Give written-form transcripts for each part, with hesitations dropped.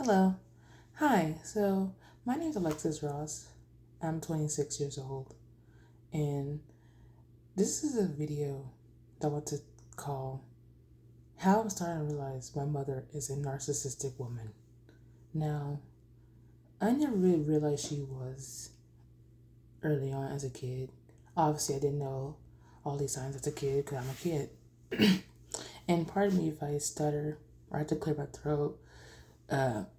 Hello. Hi. So, my name is Alexis Ross. I'm 26 years old. And this is a video that I want to call How I'm Starting to Realize My Mother is a Narcissistic Woman. Now, I never really realized she was early on as a kid. Obviously, I didn't know all these signs as a kid because I'm a kid. And pardon me if I stutter or I have to clear my throat.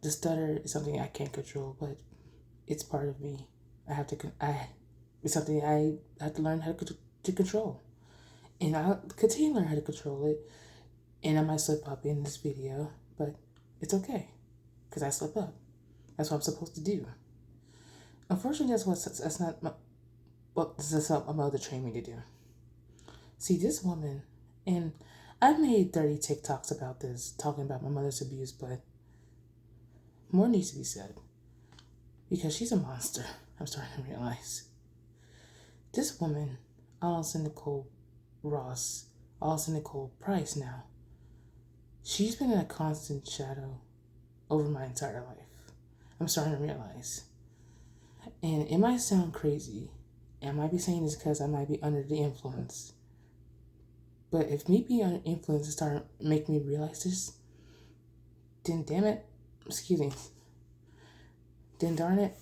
The stutter is something I can't control, but it's part of me. It's something I have to learn to control. And I'll continue to learn how to control it. And I might slip up in this video, but it's okay. Because I slip up. That's what I'm supposed to do. Unfortunately, that's not what my mother trained me to do. See, this woman, and I've made 30 TikToks about this, talking about my mother's abuse, but more needs to be said. Because she's a monster, I'm starting to realize. This woman, Allison Nicole Ross, Allison Nicole Price now, she's been in a constant shadow over my entire life. I'm starting to realize. And it might sound crazy. And I might be saying this because I might be under the influence. But if me being under influence started making me realize this, then damn it, then darn it,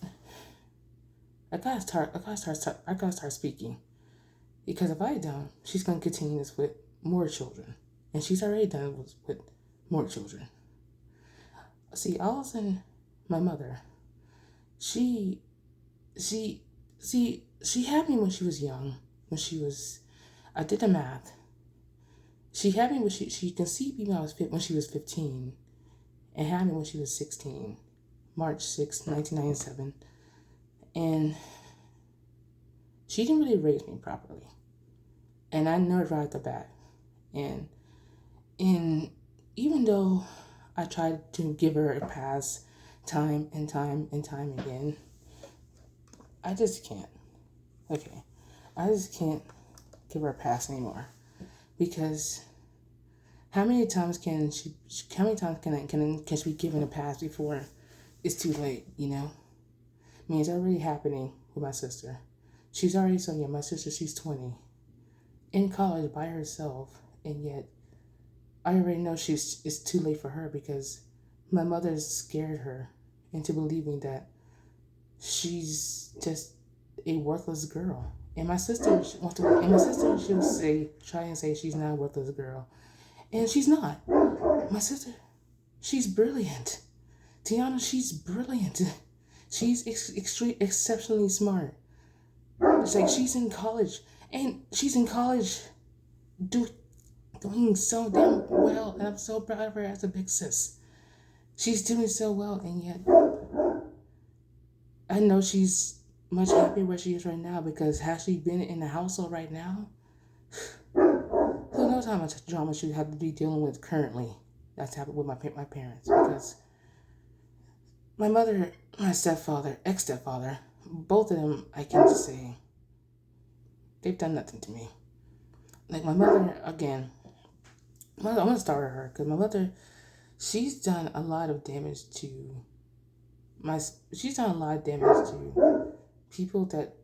I gotta start speaking. Because if I don't, she's gonna continue this with more children. And she's already done it with more children. See, Allison, my mother, she had me when she was young. I did the math. She had me when she conceived me when she was 15, and had me when she was 16, March 6th, 1997. And she didn't really raise me properly. And I know it right at the bat. And even though I tried to give her a pass time and time again, I just can't. Okay. I just can't give her a pass anymore. Because how many times can she be given a pass before it's too late, you know? I mean, it's already happening with my sister. She's already so young. My sister, she's 20. In college by herself. And yet, I already know it's too late for her because my mother scared her into believing that she's just a worthless girl. And my sister she'll try and say she's not a worthless girl. And she's not. My sister, she's brilliant. Tiana, she's brilliant. She's exceptionally smart. It's like she's in college. And she's in college doing so damn well. And I'm so proud of her as a big sis. She's doing so well. And yet, I know she's much happier where she is right now because has she been in the household right now? Who knows how much drama she would have to be dealing with currently. That's happened with my parents because my mother, my ex-stepfather, both of them, I can just say, they've done nothing to me. Like my mother, again, I'm going to start with her because my mother, she's done a lot of damage to people that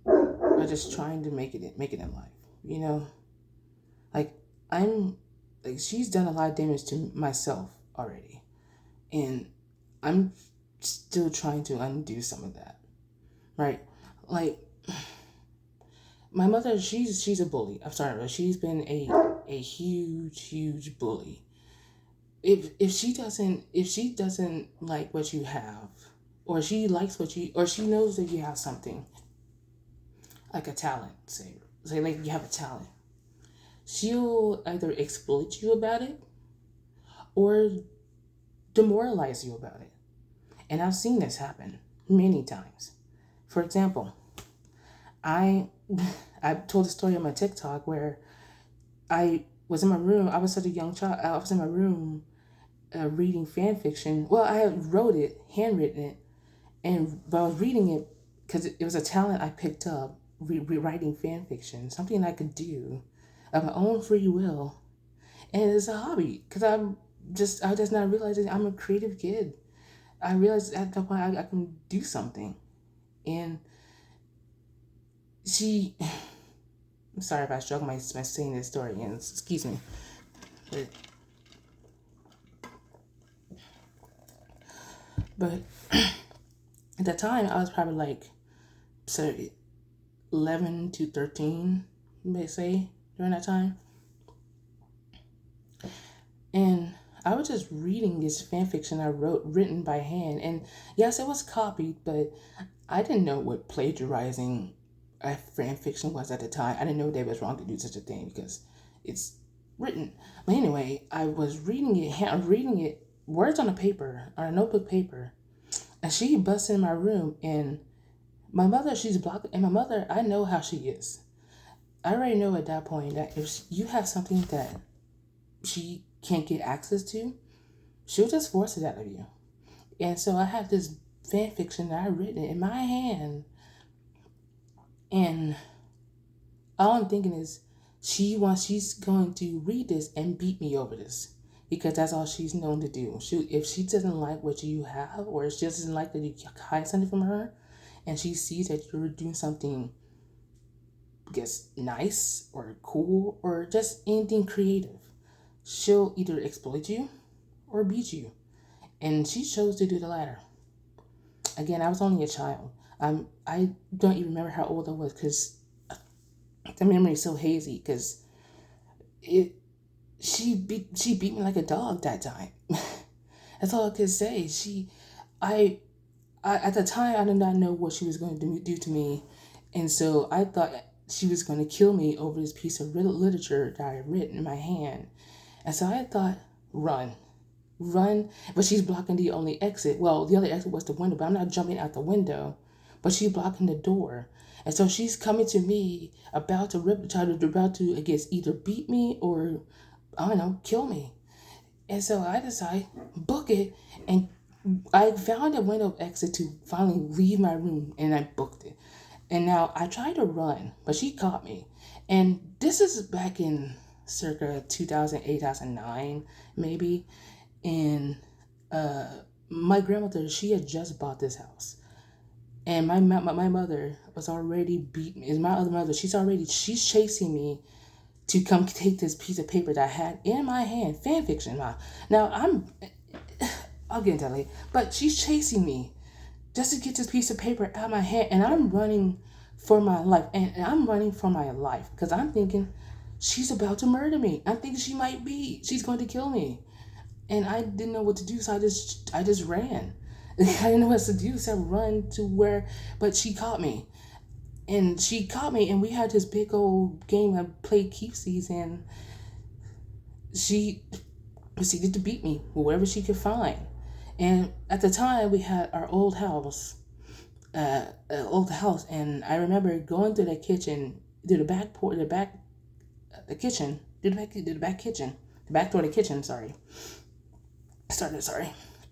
are just trying to make it in life, you know? She's done a lot of damage to myself already. And I'm still trying to undo some of that. Right? Like my mother, she's a bully. I'm sorry, she's been a huge bully. If she doesn't like what you have, or she likes or she knows that you have something, like a talent, say like you have a talent, she'll either exploit you about it or demoralize you about it. And I've seen this happen many times. For example, I told a story on my TikTok where I was in my room. I was such a young child. I was in my room reading fan fiction. Well, I wrote it, handwritten it, but I was reading it because it was a talent I picked up, rewriting fan fiction, something I could do of my own free will, and it's a hobby because I was just not realizing I'm a creative kid. I realized at that point I can do something. And she, I'm sorry if I struggle my saying this story, and excuse me. But at that time, I was probably like, so 11 to 13, may say, during that time. And I was just reading this fan fiction I wrote, written by hand. And yes, it was copied, but I didn't know what plagiarizing a fan fiction was at the time. I didn't know that it was wrong to do such a thing because it's written. But anyway, I was reading it, words on a paper, on a notebook paper. And she busts in my room, and my mother, she's blocked. And my mother, I know how she is. I already know at that point that if you have something that she can't get access to, she'll just force it out of you. And so I have this fan fiction that I written in my hand, and all I'm thinking is she's going to read this and beat me over this because that's all she's known to do. If she doesn't like what you have, or she doesn't like that you hide something from her, and she sees that you're doing something, I guess, nice or cool or just anything creative, she'll either exploit you or beat you. And she chose to do the latter. Again, I was only a child. I don't even remember how old I was because the memory is so hazy. Because she beat me like a dog that time. That's all I could say. I at the time I did not know what she was going to do to me, and so I thought she was going to kill me over this piece of literature that I had written in my hand. And so I thought, run, but she's blocking the only exit. Well, the other exit was the window, but I'm not jumping out the window, but she's blocking the door. And so she's coming to me, about to, I guess, either beat me or, I don't know, kill me. And so I decide, book it, and I found a window exit to finally leave my room, and I booked it. And now I tried to run, but she caught me. And this is back in circa 2008, 2009, maybe. And my grandmother, she had just bought this house. And my mother was already beaten. Is my other mother, she's chasing me to come take this piece of paper that I had in my hand, fan fiction. Now I'll get into that later. But she's chasing me just to get this piece of paper out of my hand, and I'm running for my life. And I'm running for my life because I'm thinking she's about to murder me. I'm thinking she's going to kill me. And I didn't know what to do, so I just ran. I didn't know what to do, so I run to where, but she caught me. And we had this big old game I played keepsies, and she proceeded to beat me, whoever she could find. And at the time, we had our old house, and I remember going to the kitchen, to the back door of the kitchen, sorry.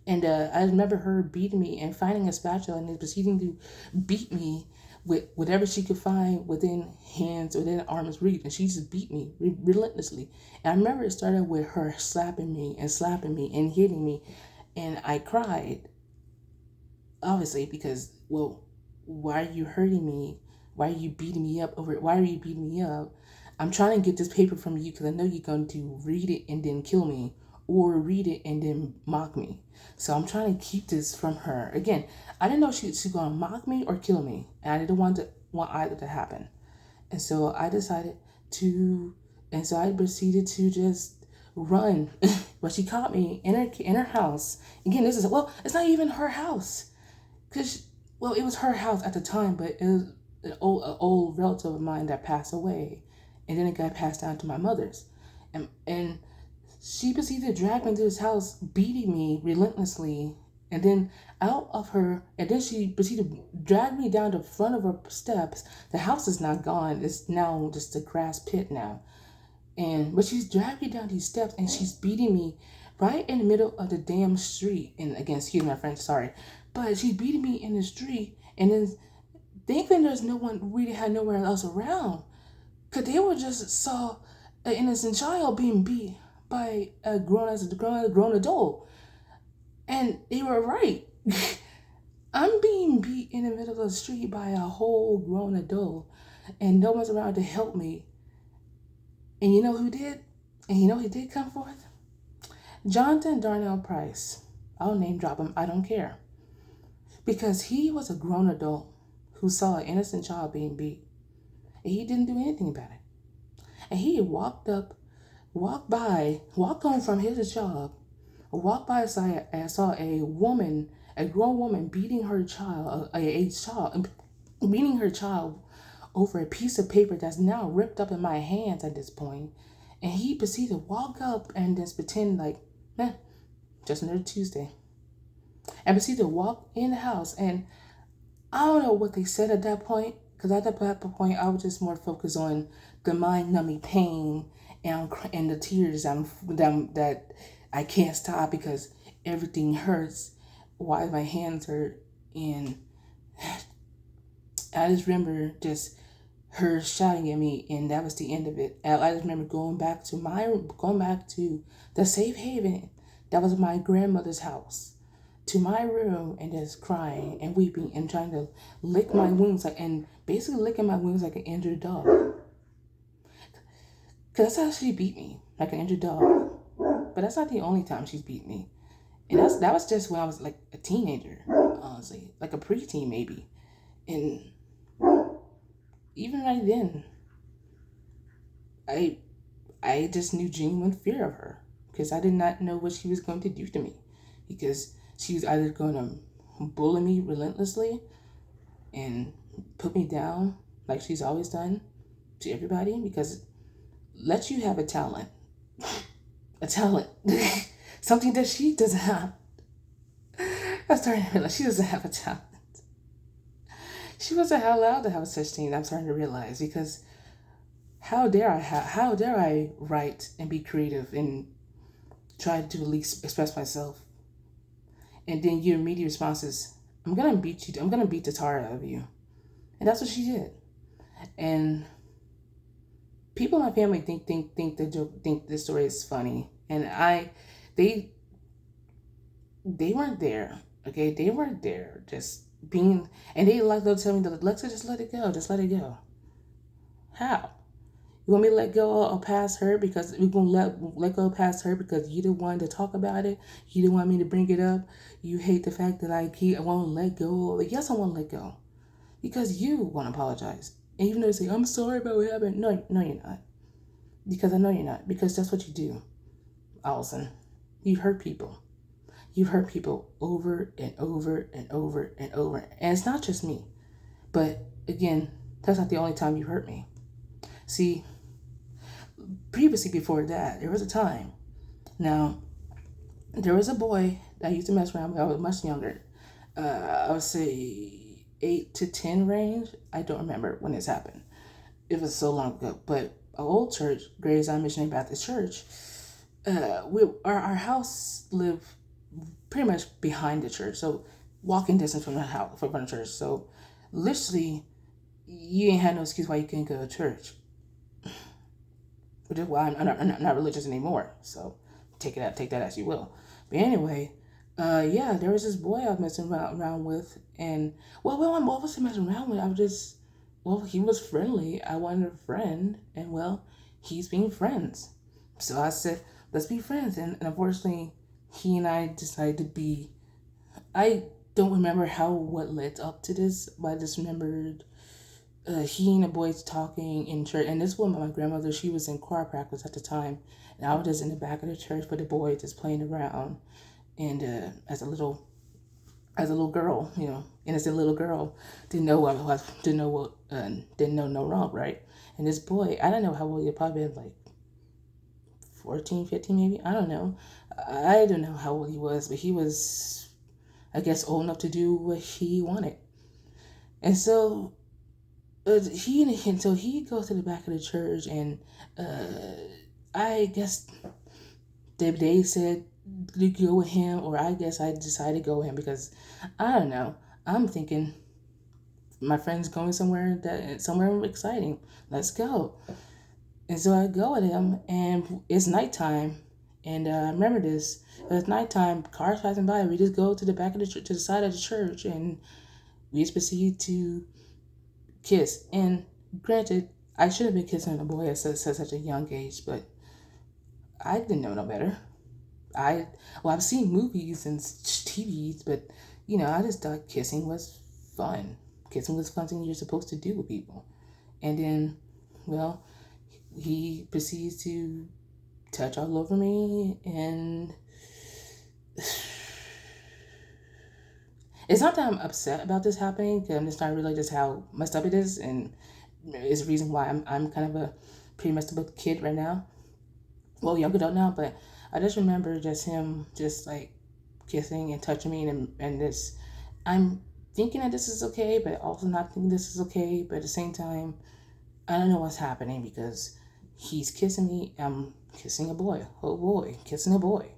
And I remember her beating me and finding a spatula and proceeding to beat me with whatever she could find within hands, within arm's reach. And she just beat me relentlessly. And I remember it started with her slapping me and hitting me. And I cried, obviously, because, well, why are you hurting me? Why are you beating me up over it? Why are you beating me up? I'm trying to get this paper from you because I know you're going to read it and then kill me, or read it and then mock me. So I'm trying to keep this from her. Again, I didn't know she's going to mock me or kill me. And I didn't want either to happen. And so I proceeded to just run. But she caught me in her house. Again, it's not even her house. It was her house at the time, but it was an old relative of mine that passed away. And then it got passed down to my mother's. And she proceeded to drag me into this house, beating me relentlessly, and then she proceeded to drag me down the front of her steps. The house is now gone. It's now just a grass pit now. But she's dragged me down these steps, and she's beating me right in the middle of the damn street. And again, excuse my French, sorry. But she's beating me in the street, and then thinking there's no one, really had nowhere else around. Because they were just saw an innocent child being beat by a grown adult. And they were right. I'm being beat in the middle of the street by a whole grown adult, and no one's around to help me. And you know who did? And you know who did come forth? Jonathan Darnell Price. I'll name drop him. I don't care. Because he was a grown adult who saw an innocent child being beat. And he didn't do anything about it. And he walked home from his job, walked by and saw a woman, a grown woman beating her child, beating her child over a piece of paper that's now ripped up in my hands at this point. And he proceeded to walk up and just pretend like, just another Tuesday. And proceeded to walk in the house. And I don't know what they said at that point, because at that point I was just more focused on the mind-numbing pain and the tears that I can't stop because everything hurts while my hands hurt. And I just remember just her shouting at me, and that was the end of it. And I just remember going back to the safe haven that was my grandmother's house, to my room, and just crying and weeping and trying to lick my wounds, and basically licking my wounds like an injured dog. Cause that's how she beat me, like an injured dog. But that's not the only time she's beat me, and that was just when I was like a teenager, honestly, like a preteen maybe, and even right then, I just knew genuine fear of her because I did not know what she was going to do to me, because she was either going to bully me relentlessly and put me down like she's always done to everybody, because let you have a talent, something that she doesn't have. I'm starting to realize she doesn't have a talent. She wasn't allowed to have such thing. I'm starting to realize, because how dare I write and be creative and try to at least express myself, and then your immediate response is, I'm gonna beat you. I'm gonna beat the tar out of you, and that's what she did. And people in my family think the joke, think this story is funny, and they weren't there. Okay, they weren't there. Just being, and they'll tell me that, Alexa, just let it go. Just let it go. How? You want me to let go or pass her because we're gonna let go past her because you didn't want to talk about it? You didn't want me to bring it up? You hate the fact that I won't let go? Yes, I want to let go because you want to apologize. And even though you say, I'm sorry about what happened, no, you're not. Because I know you're not. Because that's what you do, Allison. You hurt people. You've hurt people over and over and over and over. And it's not just me. But again, that's not the only time you hurt me. See, previously before that, there was a time. Now, there was a boy that I used to mess around with. I was much younger. I would say 8 to 10 range. I don't remember when this happened. It was so long ago. But our old church, Grace Zion Missionary Baptist Church, our house lived pretty much behind the church. So walking distance from the house, from the church. So literally, you ain't had no excuse why you couldn't go to church. Which is why I'm not religious anymore. So take that as you will. But anyway, there was this boy I was messing around with, and what was he messing around with? He was friendly. I wanted a friend, and he's being friends. So I said, let's be friends. And unfortunately, he and I decided to be. I don't remember what led up to this, but I just remembered he and the boys talking in church. And this woman, my grandmother, she was in choir practice at the time, and I was just in the back of the church with the boys just playing around. And as a little girl, innocent little girl, didn't know no wrong, right? And this boy, I don't know how old he probably been, like 14, 15 maybe. I don't know. I don't know how old he was, but he was, I guess, old enough to do what he wanted. And so he goes to the back of the church, and I guess they said to go with him, or I guess I decided to go with him because I don't know. I'm thinking my friend's going somewhere exciting. Let's go. And so I go with him, and it's nighttime, And I remember this. It was nighttime, cars passing by. We just go to the back of the church, to the side of the church, and we just proceed to kiss. And granted, I should have been kissing a boy at such a young age, but I didn't know no better. I've seen movies and TVs, but I just thought kissing was fun. Kissing was something you're supposed to do with people. And then, well, he proceeds to touch all over me, and it's not that I'm upset about this happening, because I'm just starting to realize just how messed up it is, and it's the reason why I'm kind of a pretty messed up kid right now. Well, young adult now, but I just remember just him just like kissing and touching me, and this, I'm thinking that this is okay, but also not thinking this is okay. But at the same time, I don't know what's happening, because he's kissing me, I'm kissing a boy, oh boy, kissing a boy.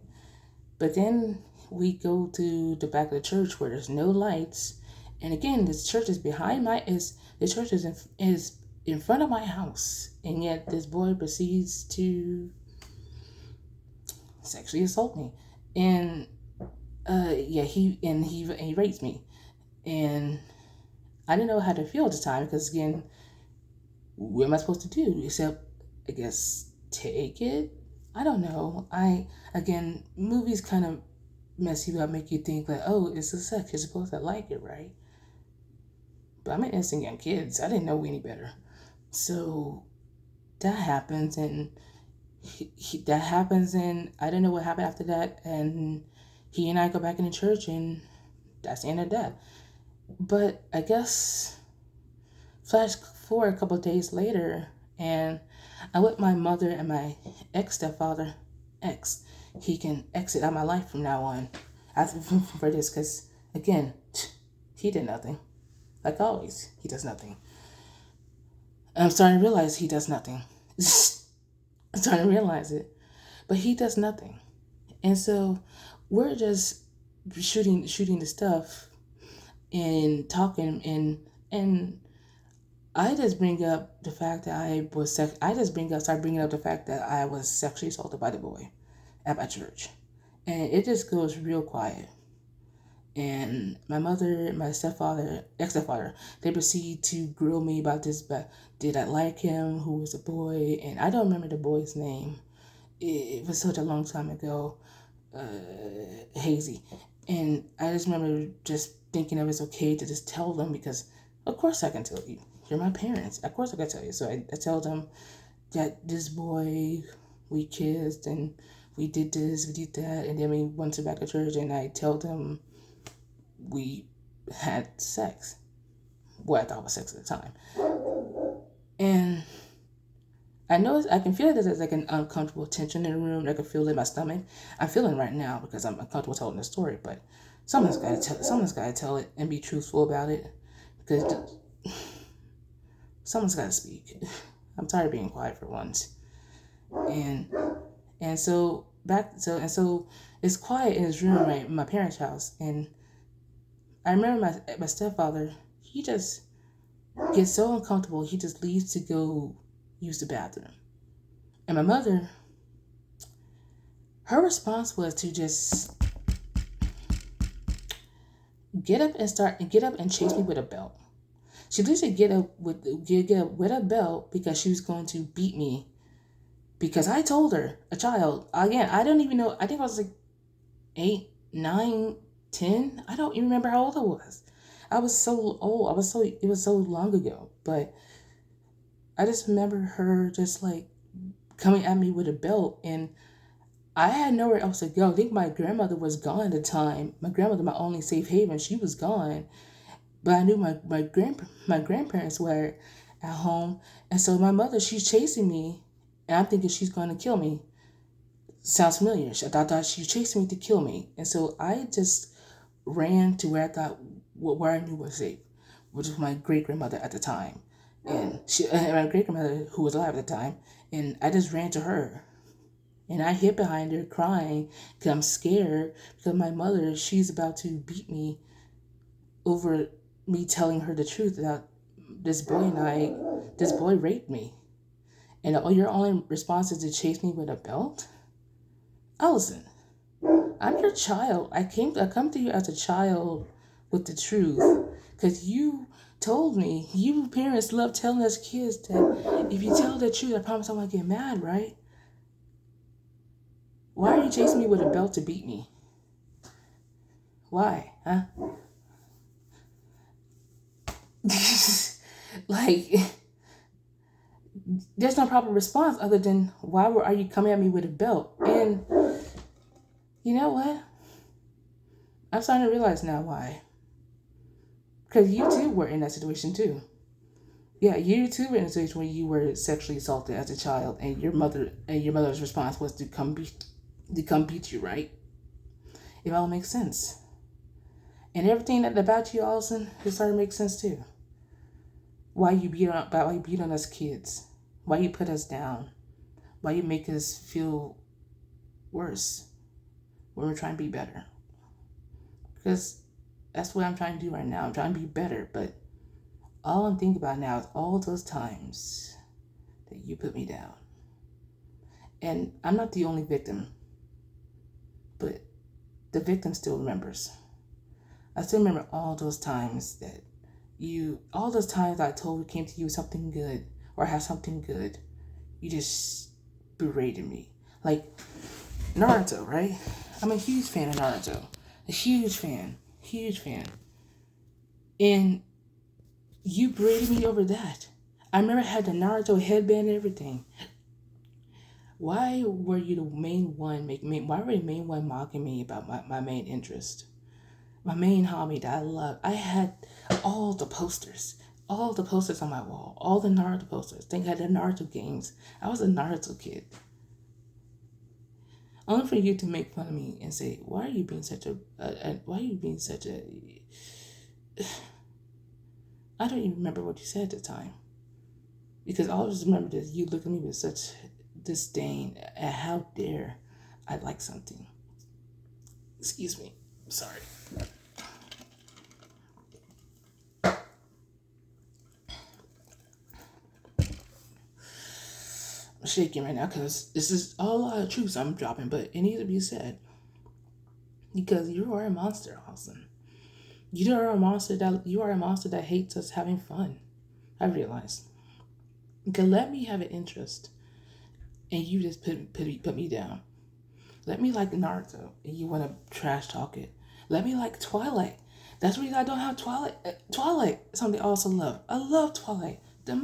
But then we go to the back of the church where there's no lights, and again, this church is the church is in front of my house, and yet this boy proceeds to sexually assault me, and he rapes me, and I didn't know how to feel at the time, because again, what am I supposed to do except, I guess, take it? I don't know. Again, movies kind of mess you up, make you think like, oh, it's a sex, you're supposed to like it, right? But I'm an innocent young kid, so I didn't know any better. So that happens, and that happens, and I didn't know what happened after that, and he and I go back in the church, and that's the end of that. But I guess flash forward a couple of days later, and I'm with my mother and my ex-stepfather. He can exit out of my life from now on. For this, because again, he did nothing. Like always, he does nothing. And I'm starting to realize he does nothing. I'm starting to realize it, but he does nothing. And so we're just shooting the stuff and talking, and I just bring up the fact that start bringing up the fact that I was sexually assaulted by the boy at my church, and it just goes real quiet. And my mother, my ex-stepfather, they proceed to grill me about this, but did I like him, who was a boy, and I don't remember the boy's name. It was such a long time ago, hazy. And I just remember just thinking it was okay to just tell them, because of course I can tell you. You're my parents. Of course I can tell you. So I tell them that this boy, we kissed, and we did this, we did that, and then we went to back to church, and I tell them we had sex. What I thought was sex at the time. And I know I can feel that there's like an uncomfortable tension in the room. I can feel it in my stomach. I'm feeling it right now because I'm uncomfortable telling the story, but someone's got to tell it and be truthful about it, because someone's got to speak. I'm tired of being quiet for once. And so it's quiet in his room, right, in my parents' house, and I remember my stepfather, he just gets so uncomfortable, he just leaves to go use the bathroom. And my mother, her response was to just get up and chase me with a belt. She literally get up with a belt, because she was going to beat me, because I told her, a child, again, I don't even know, I think I was like 8, 9, 10. I don't even remember how old I was. I was so old. It was so long ago. But I just remember her just like coming at me with a belt, and I had nowhere else to go. I think my grandmother was gone at the time. My grandmother, my only safe haven, she was gone. But I knew my grandparents were at home. And so my mother, she's chasing me, and I'm thinking she's going to kill me. Sounds familiar. I thought she chased me to kill me. And so I just ran to where I knew was safe, which was my great grandmother at the time, and my great grandmother who was alive at the time, and I just ran to her, and I hid behind her crying because I'm scared, because my mother, she's about to beat me over me telling her the truth that this boy raped me, and all your only response is to chase me with a belt. Allison, I'm your child. I come to you as a child with the truth. Because you told me, you parents love telling us kids that if you tell the truth, I promise I won't get mad, right? Why are you chasing me with a belt to beat me? Why? Huh? Like, there's no proper response other than, are you coming at me with a belt? And you know what? I'm starting to realize now why. Because you too were in that situation too. Yeah, you too were in a situation where you were sexually assaulted as a child, and your mother's response was to come beat you, right? It all makes sense. And everything about you, Allison, it started to make sense too. Why you beat on us kids? Why you put us down? Why you make us feel worse when we're trying to be better? Because that's what I'm trying to do right now. I'm trying to be better, but all I'm thinking about now is all those times that you put me down. And I'm not the only victim, but the victim still remembers. I still remember all those times I came to you with something good or have something good. You just berated me. Like Naruto, right? I'm a huge fan of Naruto. A huge fan. And you berated me over that. I remember I had the Naruto headband and everything. Why were you the main one why were you the main one mocking me about my main interest? My main hobby that I love. I had all the posters on my wall, all the Naruto posters. I think I had the Naruto games. I was a Naruto kid. Only for you to make fun of me and say, why are you being such a I don't even remember what you said at the time. Because all I just remember is you look at me with such disdain at how dare I like something. Excuse me. Sorry. I'm shaking right now because this is all a lot of truths I'm dropping, but it needs to be said. Because you are a monster, Austin. You are a monster that hates us having fun. I realize. Because let me have an interest, and you just put me down. Let me like Naruto, and you want to trash talk it. Let me like Twilight. That's the reason I don't have Twilight. Twilight, something I also love. I love Twilight. The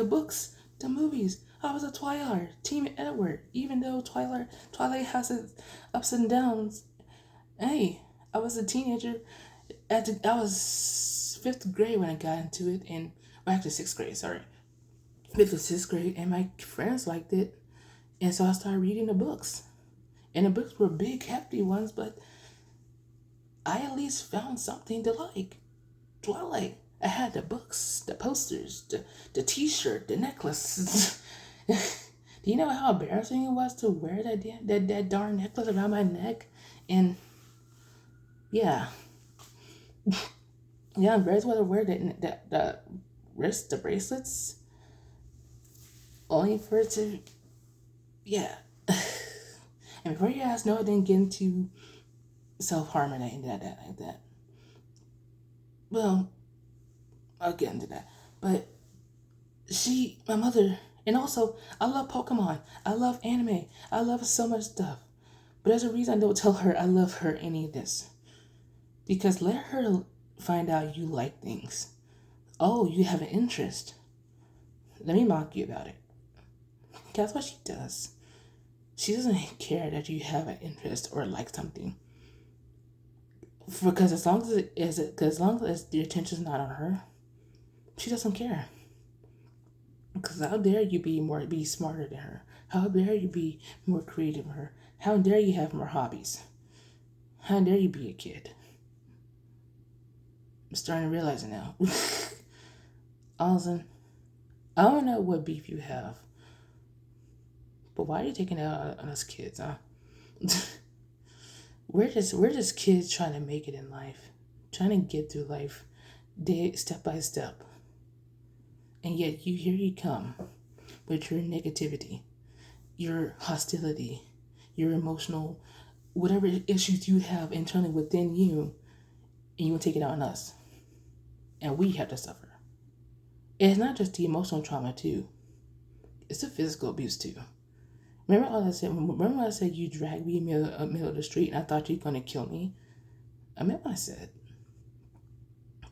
books, the movies. I was a Twilight, Team Edward. Even though Twilight has its ups and downs. Hey, I was a teenager. I was 5th grade when I got into it, actually 6th grade. Sorry, 5th or 6th grade, and my friends liked it, and so I started reading the books. And the books were big, hefty ones, but I at least found something to like. Twilight. I had the books, the posters, the T-shirt, the necklace. Do you know how embarrassing it was to wear that darn necklace around my neck? And yeah, yeah, I'm very well aware that the wrist, the bracelets, only for it to, yeah. And before you ask, no, I didn't get into self-harm and anything like that. Well, I'll get into that. But my mother, and also, I love Pokemon. I love anime. I love so much stuff. But there's a reason I don't tell her I love her any of this. Because let her find out you like things. Oh, you have an interest. Let me mock you about it. That's what she does. She doesn't care that you have an interest or like something. Because as long as your attention's not on her, she doesn't care. Because how dare you be smarter than her? How dare you be more creative than her? How dare you have more hobbies? How dare you be a kid? I'm starting to realize it now. Allison, I don't know what beef you have, but why are you taking it out on us kids, huh? We're just kids trying to make it in life, trying to get through life, step by step. And yet here you come with your negativity, your hostility, your emotional, whatever issues you have internally within you, and you will take it out on us. And we have to suffer. And it's not just the emotional trauma too. It's the physical abuse too. Remember all I said? Remember when I said you dragged me in the middle of the street and I thought you were gonna kill me? I meant what I said.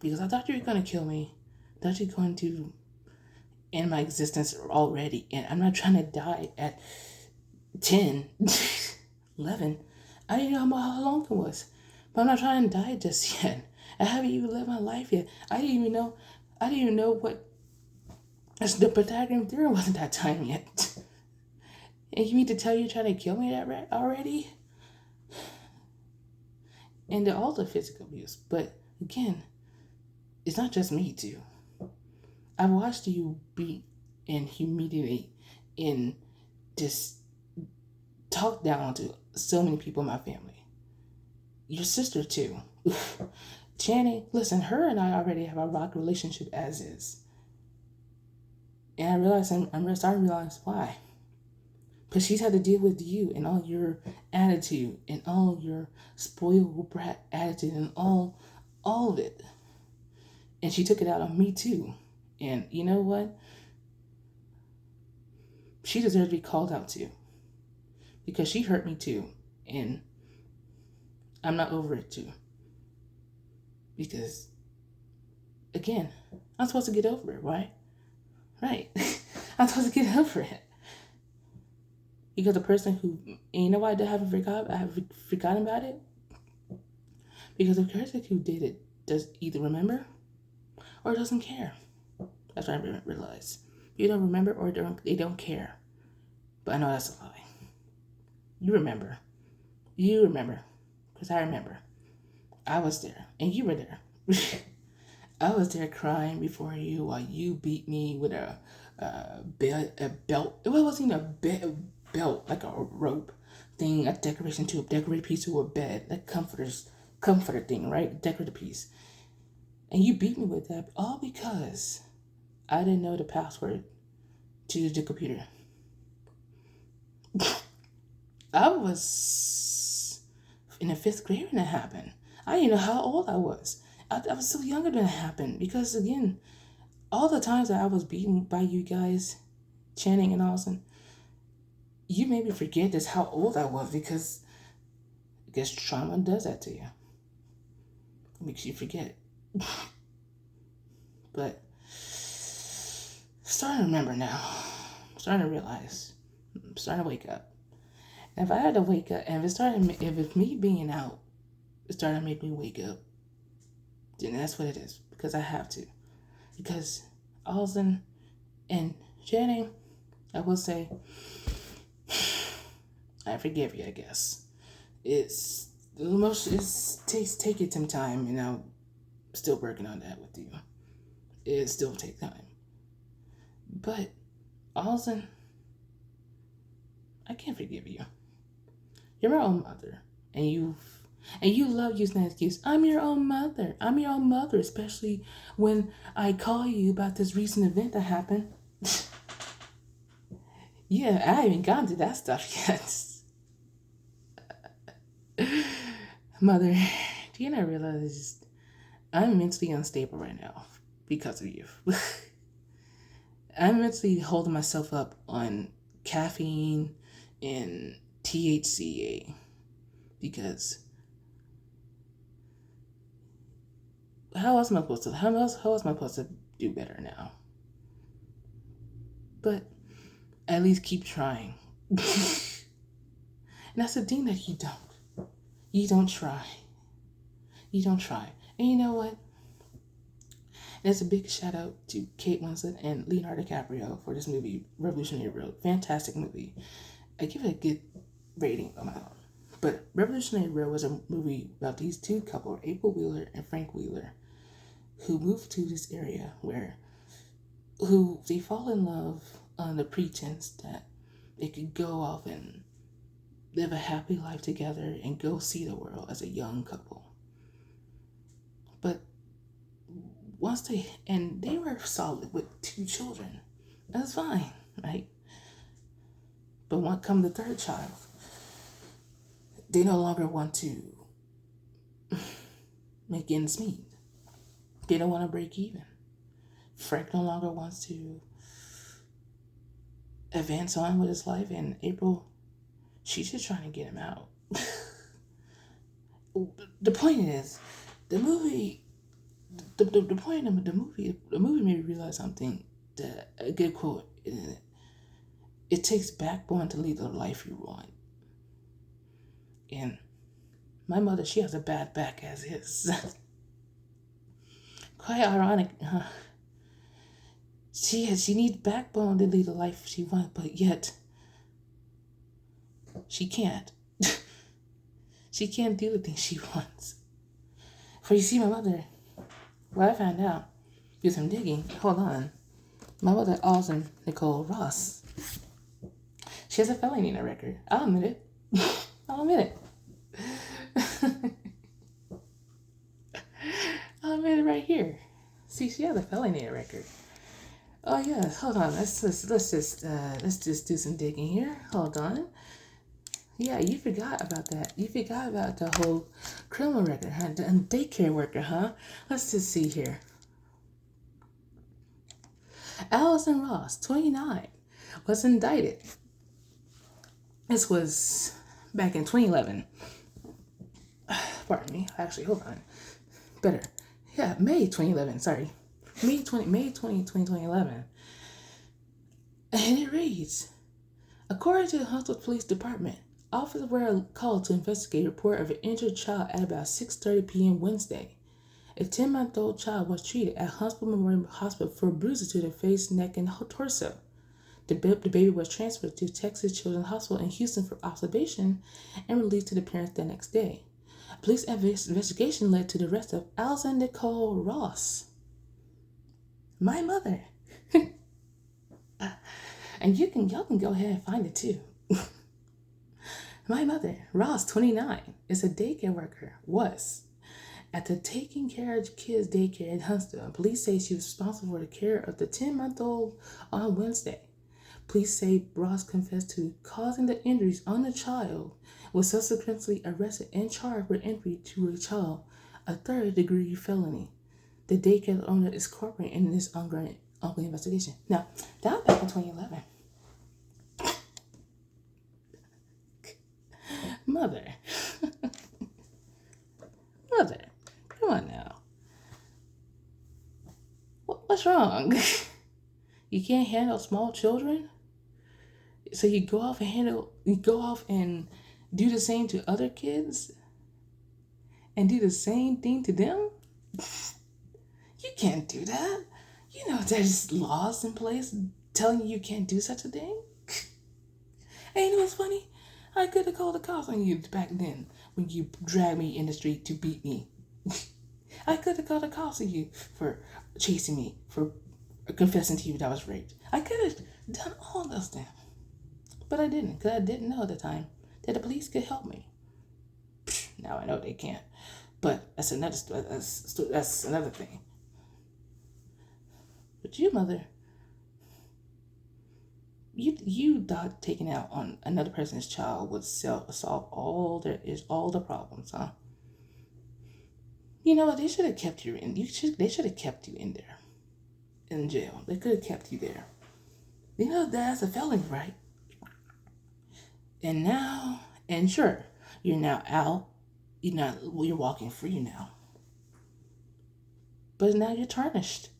Because I thought you were gonna kill me. I thought you were going to end my existence already. And I'm not trying to die at 10, 11. I didn't know how long it was. But I'm not trying to die just yet. I haven't even lived my life yet. I didn't even know what the Pythagorean theorem wasn't that time yet. And you mean to tell you're trying to kill me that already? And all the physical abuse. But again, it's not just me too. I've watched you beat and humiliate and just talk down to so many people in my family. Your sister too. Channing, listen, her and I already have a rock relationship as is. And I realize I'm starting to realize why. Because she's had to deal with you and all your attitude and all your spoiled brat attitude and all of it. And she took it out on me too. And you know what? She deserves to be called out too. Because she hurt me too. And I'm not over it too. Because, again, I'm supposed to get over it, right? Right. I'm supposed to get over it. Because the person who, and you know why I haven't forgotten about it? Because the person who did it does either remember or doesn't care. That's what I realized. You don't remember or they don't care. But I know that's a lie. You remember. You remember. Because I remember. I was there. And you were there. I was there crying before you while you beat me with a belt. It wasn't even a belt, like a rope thing, a decorated piece to a bed, like comforter thing, right? Decorated piece. And you beat me with that all because I didn't know the password to the computer. I was in the 5th grade when that happened. I didn't know how old I was. I was so younger when it happened because, again, all the times that I was beaten by you guys, Channing and Austin, you made me forget just how old I was because I guess trauma does that to you. It makes you forget. But I'm starting to remember now. I'm starting to realize. I'm starting to wake up. And if I had to wake up, and if it's me being out, it's starting to make me wake up, then that's what it is. Because I have to. Because Austin and Channing, I will say, I forgive you, I guess. It's taking some time, and I'm still working on that with you. It still takes time. But Austin, I can't forgive you. You're my own mother, and you love using that excuse. I'm your own mother. I'm your own mother, especially when I call you about this recent event that happened. Yeah, I haven't gotten to that stuff yet. Mother, do you not realize I'm mentally unstable right now because of you? I'm mentally holding myself up on caffeine and THCA because how else am I supposed to do better now? But at least keep trying. And that's the thing that you don't. You don't try. You don't try. And you know what? And it's a big shout out to Kate Winslet and Leonardo DiCaprio for this movie, Revolutionary Road. Fantastic movie. I give it a good rating on my own. But Revolutionary Road was a movie about these two couples, April Wheeler and Frank Wheeler, who moved to this area who they fall in love on the pretense that they could go off and live a happy life together and go see the world as a young couple. But they were solid with 2 children. That's fine, right? But when come the 3rd child, they no longer want to make ends meet. They don't want to break even. Frank no longer wants to advance on with his life, and April, she's just trying to get him out. The point is, the movie, the point of the movie made me realize something, that a good quote in it. It takes backbone to lead the life you want. And my mother, she has a bad back as is. Quite ironic, huh? She needs backbone to lead the life she wants, but yet she can't. She can't do the things she wants. For you see, my mother, what I found out, do some digging, hold on. My mother, Alison Nicole Ross, she has a felony in her record. I'll admit it. I'll admit it. I'll admit it right here. See, she has a felony in her record. Oh yeah, hold on. Let's just do some digging here. Hold on. Yeah, you forgot about that. You forgot about the whole criminal record, huh? And daycare worker, huh? Let's just see here. Alison Ross, 29, was indicted. This was back in 2011. Pardon me. Actually, hold on. Better. Yeah, May 2011. Sorry. May 2011. And it reads, according to the Huntsville Police Department, officers were called to investigate a report of an injured child at about 6:30 p.m. Wednesday. A 10-month-old child was treated at Huntsville Memorial Hospital for bruises to the face, neck, and torso. The baby was transferred to Texas Children's Hospital in Houston for observation and released to the parents the next day. A police investigation led to the arrest of Alison Nicole Ross, my mother. And y'all can go ahead and find it too. My mother, Ross, 29, is a daycare worker, was at the Taking Care of Kids daycare in Huntsville. Police say she was responsible for the care of the 10-month-old on Wednesday. Police say Ross confessed to causing the injuries on the child, was subsequently arrested and charged with injury to a child, a third-degree felony. The daycare owner is cooperating in this ongoing investigation. Now, that was back in 2011. Mother. Mother, come on now. What's wrong? You can't handle small children? So you go off and do the same to other kids? And do the same thing to them? You can't do that. You know there's laws in place telling you can't do such a thing. And you know what's funny? I could have called the cops on you back then when you dragged me in the street to beat me. I could have called the cops on you for chasing me, for confessing to you that I was raped. I could have done all those things. But I didn't, because I didn't know at the time that the police could help me. Now I know they can't. But that's another thing. But you, mother, you thought taking out on another person's child would solve all the problems, huh? You know what? They should have kept you in. They should have kept you in there, in jail. They could have kept you there. You know that's a felony, right? And sure, you're now out. You're walking free now. But now you're tarnished.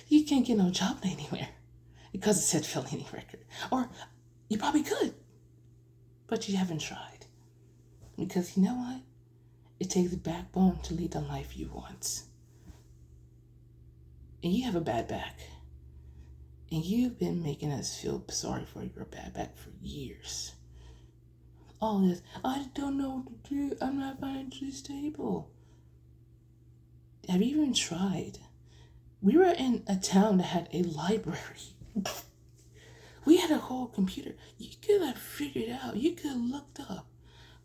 You can't get no job anywhere because it said felony record. Or you probably could, but you haven't tried. Because you know what? It takes a backbone to lead the life you want. And you have a bad back. And you've been making us feel sorry for your bad back for years. All this, I don't know what to do. I'm not financially stable. Have you even tried? We were in a town that had a library. We had a whole computer. You could have figured out. You could have looked up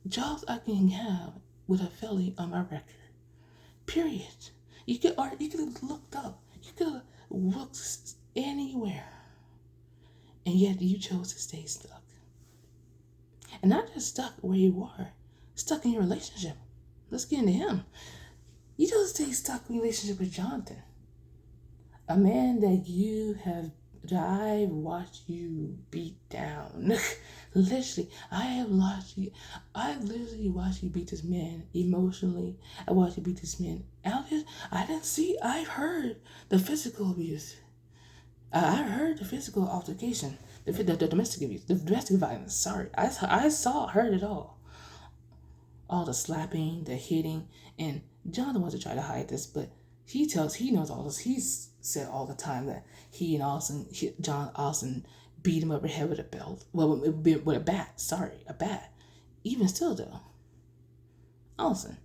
jobs I can have with a felony on my record. Period. You could have looked up. You could have looked anywhere. And yet you chose to stay stuck. And not just stuck where you are, stuck in your relationship. Let's get into him. You don't stay stuck in a relationship with Jonathan, a man that I've watched you beat down. Literally, I've literally watched you beat this man emotionally. I watched you beat this man. I heard the physical abuse. I heard the physical altercation, the domestic abuse, the domestic violence. Sorry, heard it all. All the slapping, the hitting, and Jonathan wants to try to hide this, but he knows all this. He's said all the time that he and John Austin beat him over the head with a belt. Well, with a bat. Sorry, a bat. Even still, though, Austin,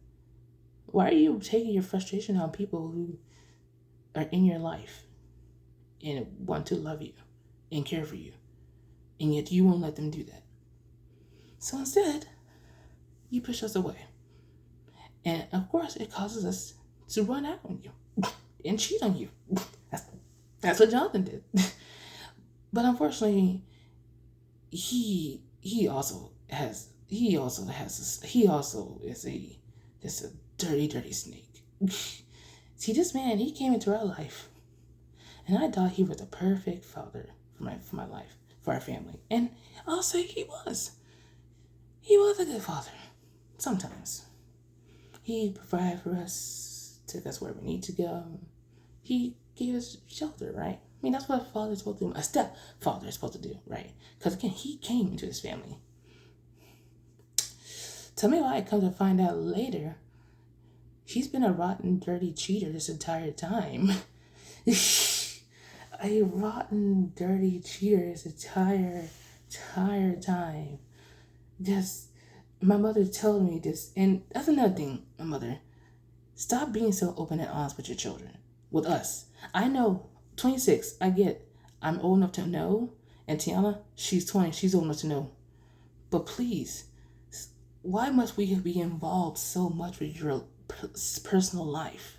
why are you taking your frustration on people who are in your life and want to love you and care for you, and yet you won't let them do that? So instead, you push us away. And of course, it causes us to run out on you and cheat on you. That's what Jonathan did. But unfortunately, he also is just a dirty snake. See, this man, he came into our life, and I thought he was the perfect father for my life, for our family. And I'll say he was. He was a good father. Sometimes. He provided for us, took us where we need to go. He gave us shelter, right? I mean, that's what a father's supposed to do. A stepfather is supposed to do, right? Because again, he came into this family. Tell me why I come to find out later, he's been a rotten, dirty cheater this entire time. A rotten, dirty cheater this entire time. Just, my mother told me this, and that's another thing, my mother. Stop being so open and honest with your children, with us. I know, 26, I get, I'm old enough to know, and Tiana, she's 20, she's old enough to know. But please, why must we be involved so much with your personal life?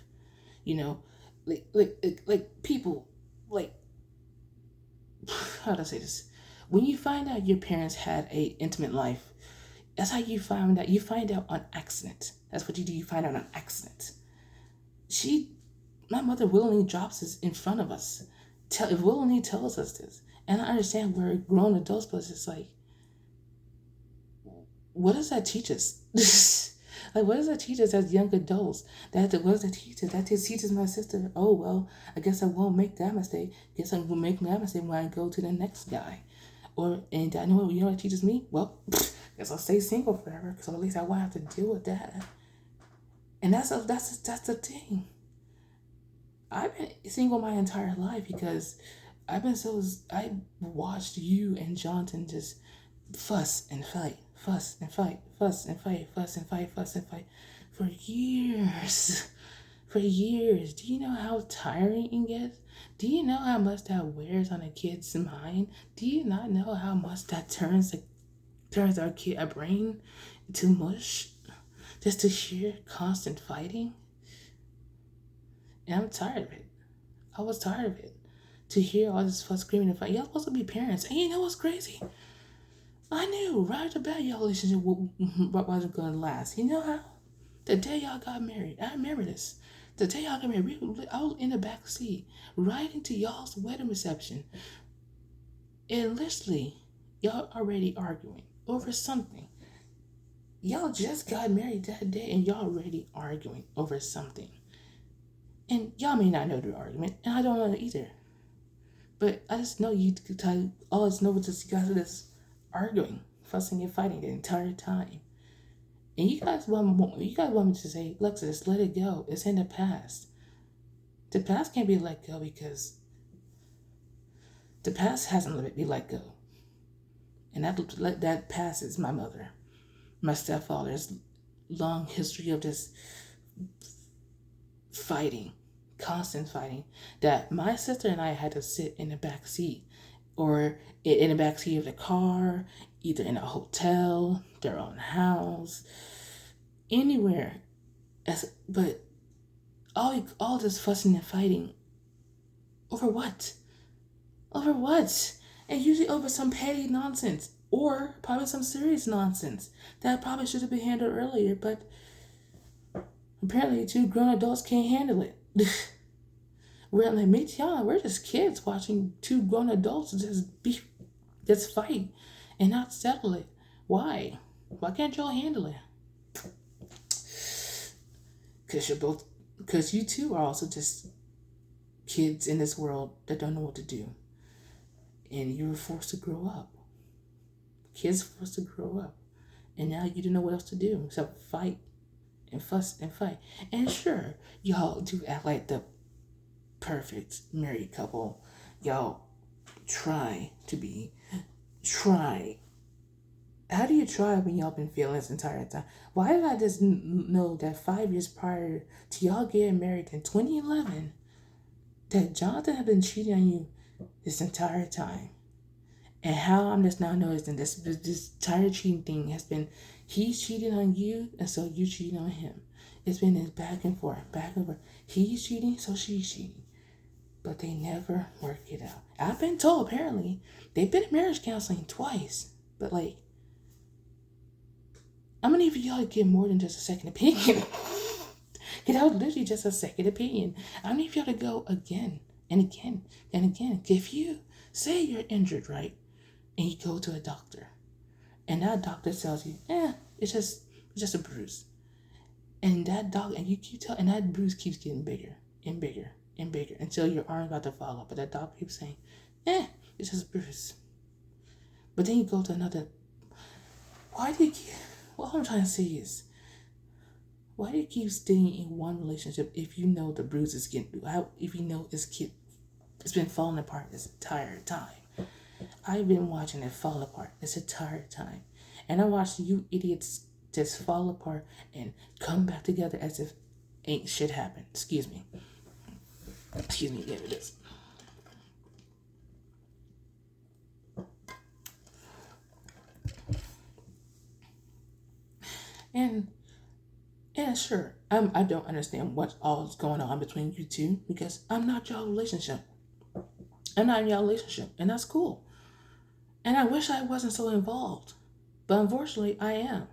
You know, like people, like, how do I say this? When you find out your parents had a intimate life, that's how you find out. You find out on accident. That's what you do. You find out on accident. My mother willingly drops this in front of us. Willingly tells us this. And I understand we're grown adults, but it's like, what does that teach us? Like, what does that teach us as young adults? What does that teach us? That teaches my sister, oh, well, I guess I won't make that mistake. Guess I will make that mistake when I go to the next guy. And I know, you know what it teaches me? Well, guess I'll stay single forever, because at least I won't have to deal with that. And that's the thing. I've been single my entire life because I watched you and Jonathan just fuss and fight for years. For years. Do you know how tiring it gets? Do you know how much that wears on a kid's mind? Do you not know how much that turns our brain into mush? Just to hear constant fighting? And I'm tired of it. I was tired of it. To hear all this fuss, screaming, and fight. Y'all supposed to be parents. And you know what's crazy? I knew right at the bat y'all relationship wasn't going to last. You know how? The day y'all got married. I remember this. The day y'all got married, I was in the back seat, right into y'all's wedding reception. And literally, y'all already arguing over something. Y'all just got married that day, and y'all already arguing over something. And y'all may not know the argument, and I don't know it either. But I just know all I just know is just you guys are just arguing, fussing and fighting the entire time. And you guys want me to say, Lexa, just let it go. It's in the past. The past can't be let go because the past hasn't been let go. And that past is my mother, my stepfather's long history of just fighting, constant fighting, that my sister and I had to sit in the back seat or in the back seat of the car, either in a hotel, their own house, anywhere. But all this fussing and fighting over what? Over what? And usually over some petty nonsense. or probably some serious nonsense that probably should have been handled earlier, but apparently two grown adults can't handle it. We're like, me, Tiana, we're just kids watching two grown adults just fight and not settle it. Why? Why can't y'all handle it? Because you two are also just kids in this world that don't know what to do. And you were forced to grow up. Kids forced to grow up. And now you don't know what else to do except fight and fuss and fight. And sure, y'all do act like the perfect married couple. Y'all try. How do you try when y'all been failing this entire time? Why did I just know that 5 years prior to y'all getting married in 2011, that Jonathan had been cheating on you this entire time? And how I'm just now noticing this entire cheating thing has been, he's cheating on you, and so you cheating on him. It's been this back and forth. He's cheating, so she's cheating. But they never work it out. I've been told, apparently, they've been in marriage counseling twice. But like, how many of y'all get more than just a second opinion? That was literally just a second opinion. How many of y'all to go again and again and again? If you say you're injured, right, and you go to a doctor, and that doctor tells you, it's just a bruise, and you keep telling, and that bruise keeps getting bigger and bigger and bigger until your arm's about to fall off, but that doctor keeps saying, it's just a bruise. But then you go to another. What I'm trying to say is, why do you keep staying in one relationship if you know the bruise is getting, if you know it's been falling apart this entire time? I've been watching it fall apart this entire time. And I watched you idiots just fall apart and come back together as if ain't shit happened. Excuse me, yeah, it is. And sure, I don't understand what all is going on between you two, because I'm not y'all relationship. I'm not in y'all relationship, and that's cool. And I wish I wasn't so involved, but unfortunately I am.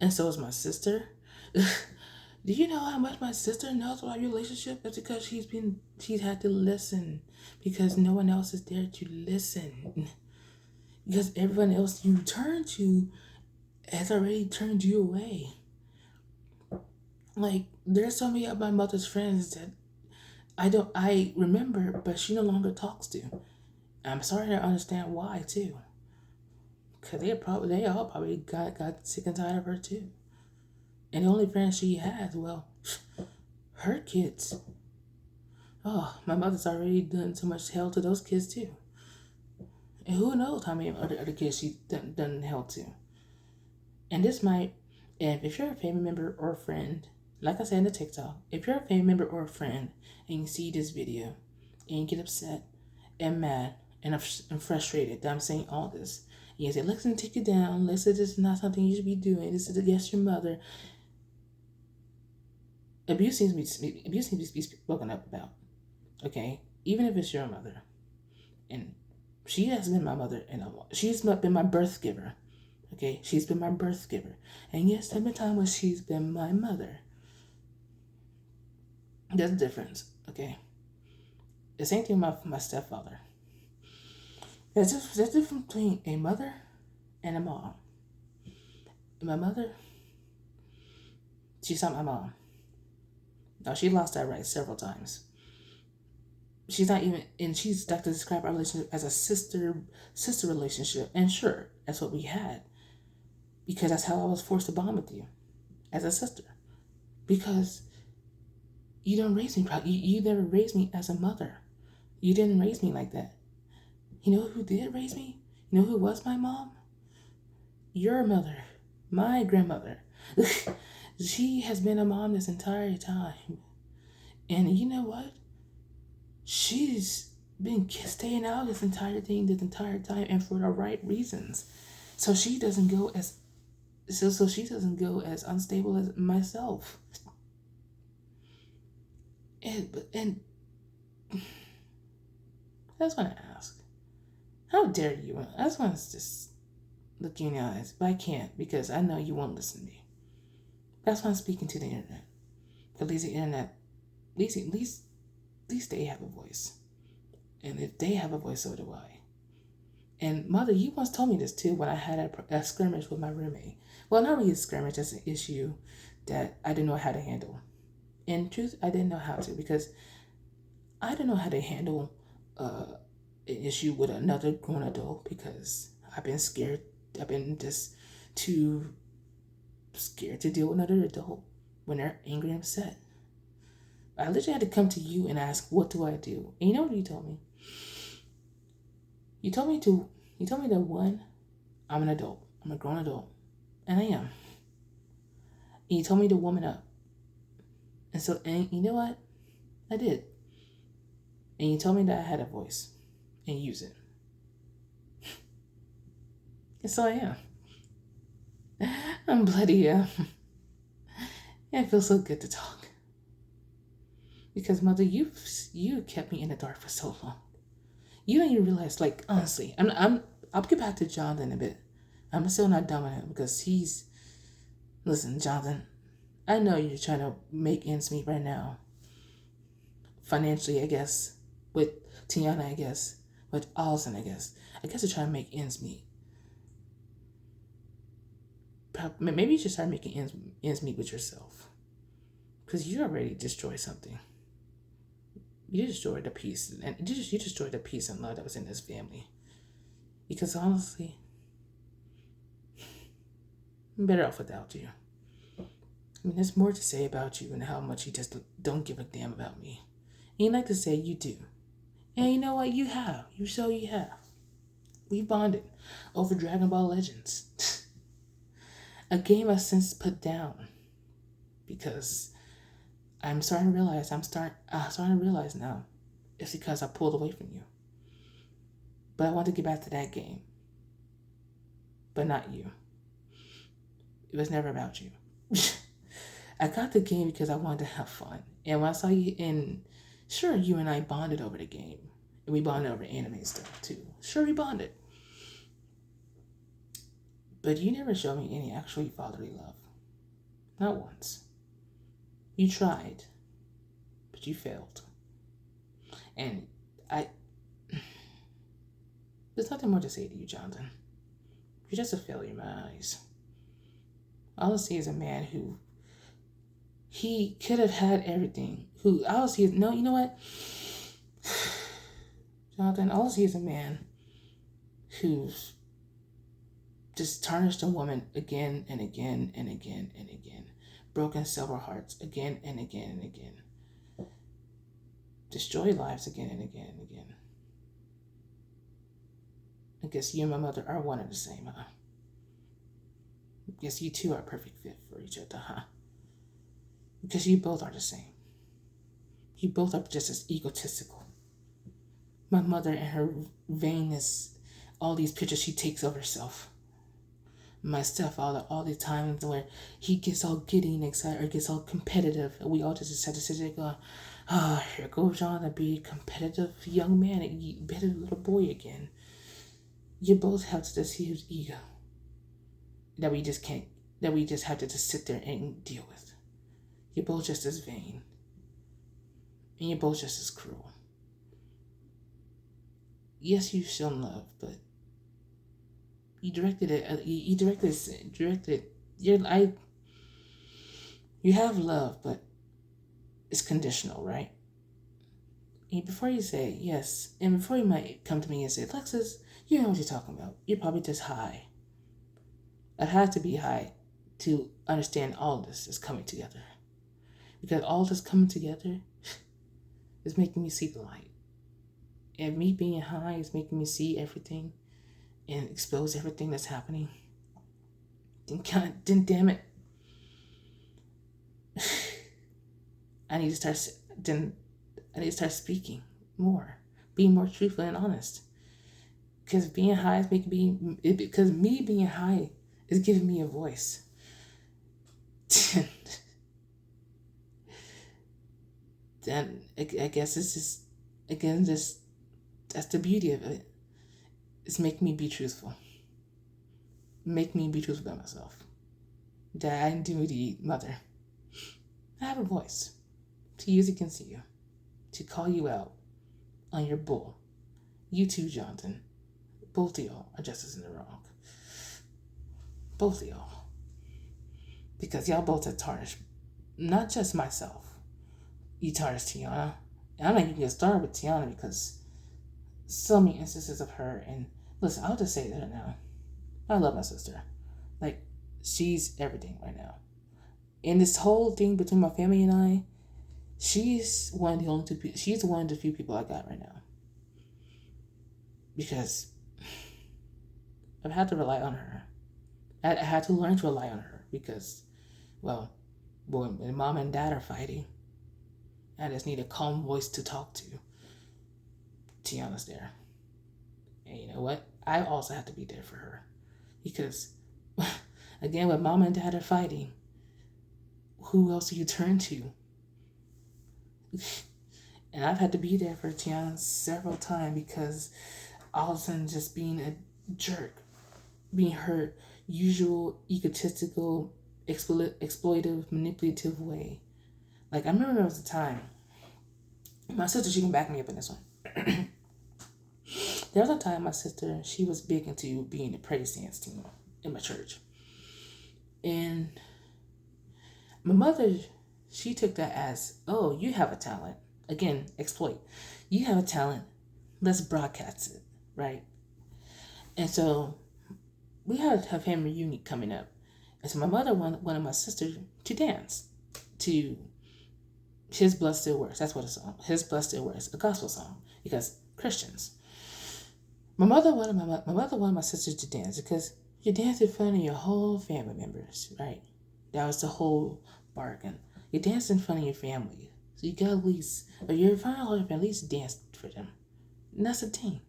And so is my sister. Do you know how much my sister knows about your relationship? That's because she's had to listen, because no one else is there to listen. Because everyone else you turn to has already turned you away. Like, there's so many of my mother's friends that I remember, but she no longer talks to. I'm sorry to understand why too. Cause they all probably got sick and tired of her too. And the only friends she has, well, her kids. Oh, my mother's already done so much hell to those kids too. And who knows how many other kids she's done hell to. And if you're a family member or a friend, like I said in the TikTok, if you're a family member or a friend and you see this video and you get upset and mad and frustrated that I'm saying all this, and you say, listen, take it down, listen, this is not something you should be doing, this is against your mother. Abuse needs to be spoken up about, okay? Even if it's your mother. And she has been my mother, and she's been my birth giver. Okay, she's been my birth giver. And yes, there have been times when she's been my mother. There's a difference, okay? The same thing with my stepfather. There's a difference between a mother and a mom. My mother, she's not my mom. Now, she lost that right several times. She's not even, and she's like to describe our relationship as a sister relationship. And sure, that's what we had. Because that's how I was forced to bond with you, as a sister. Because you don't raise me properly. You never raised me as a mother. You didn't raise me like that. You know who did raise me? You know who was my mom? Your mother, my grandmother. She has been a mom this entire time. And you know what? She's been staying out this entire time, and for the right reasons. So she doesn't go as unstable as myself. And I just want to ask, how dare you? I just want to just look you in the eyes, but I can't because I know you won't listen to me. That's why I'm speaking to the internet. At least the internet, at least they have a voice. And if they have a voice, so do I. And mother, you once told me this too when I had a skirmish with my roommate. Well, not really a skirmish, just an issue that I didn't know how to handle. In truth, I didn't know how to because I didn't know how to handle an issue with another grown adult because I've been scared. I've been just too scared to deal with another adult when they're angry and upset. I literally had to come to you and ask, what do I do? And you know what you told me? You told me that one, I'm an adult. I'm a grown adult. And I am. And you told me to woman up. And you know what? I did. And you told me that I had a voice and use it. And so I am. I'm bloody. It feels so good to talk. Because mother, you kept me in the dark for so long. You don't even realize, like, honestly, I'll get back to Jonathan a bit. I'm still not done with him because listen, Jonathan, I know you're trying to make ends meet right now. Financially, I guess. With Tiana, I guess. With Allison, I guess. I guess you're trying to make ends meet. Maybe you should start making ends meet with yourself. Because you already destroyed something. You destroyed the peace. And you destroyed the peace and love that was in this family. Because honestly, I'm better off without you. I mean, there's more to say about you and how much you just don't give a damn about me. And you like to say you do. And you know what? You have. You have. We bonded over Dragon Ball Legends. A game I've since put down. Because I'm starting to realize, now, it's because I pulled away from you. But I want to get back to that game. But not you. It was never about you. I got the game because I wanted to have fun. And when I saw you sure, you and I bonded over the game. And we bonded over anime stuff too. Sure, we bonded. But you never showed me any actually fatherly love. Not once. You tried. But you failed. And there's nothing more to say to you, Jonathan. You're just a failure in my eyes. All I see is a man who he could have had everything. Who all I see is you know what? Jonathan, all I see is a man who's just tarnished a woman again and again and again and again. Broken several hearts again and again and again. Destroyed lives again and again and again. I guess you and my mother are one and the same, huh? I guess you two are a perfect fit for each other, huh? Because you both are the same. You both are just as egotistical. My mother and her vainness, all these pictures she takes of herself. My stuff, all the times where he gets all giddy and excited or gets all competitive, and we all just have to sit there going, here goes John to be a competitive young man and you better little boy again. You both have this huge ego that we just have to just sit there and deal with. You're both just as vain. And you're both just as cruel. Yes, you've shown love, but you directed it. You have love, but it's conditional, right? And before you say yes, and before you might come to me and say, Alexis, you know what you're talking about. You're probably just high. I'd have to be high to understand all of this is coming together. Because all this coming together is making me see the light. And me being high is making me see everything and expose everything that's happening. Then damn it. I need to start speaking more. Being more truthful and honest. Because being high is because me being high is giving me a voice. Then I guess it's just, again, that's the beauty of it. It's making me be truthful. make me be truthful about myself. That I do the mother. I have a voice to use against you, to call you out on your bull. You too, Jonathan. Both of y'all are just as in the wrong. Both of y'all. Because y'all both have tarnished not just myself. You tarnished Tiana. And I'm not even get started with Tiana because so many instances of her. And listen, I'll just say that now. I love my sister. Like, she's everything right now. And this whole thing between my family and I, she's one of the few people I got right now. Because I've had to rely on her. I had to learn to rely on her because, well, when mom and dad are fighting, I just need a calm voice to talk to. Tiana's there. And you know what? I also have to be there for her. Because, again, when mom and dad are fighting, who else do you turn to? And I've had to be there for Tiana several times because all of a sudden just being a jerk, being her usual egotistical, exploitive, manipulative way. Like, I remember there was a time, my sister, she can back me up in this one. There was a time my sister, she was big into being a praise dance team in my church. And my mother, she took that as, oh, you have a talent. Again, exploit. You have a talent. Let's broadcast it, right? And so we had a family reunion coming up. And so my mother wanted my sister to dance to His Blood Still Works. That's what it's song. His Blood Still Works, a gospel song, because Christians. My mother wanted my sister to dance because you dance in front of your whole family members, right? That was the whole bargain. You dance in front of your family. So you gotta at least, or you're in front of your family, at least dance for them. And that's the thing.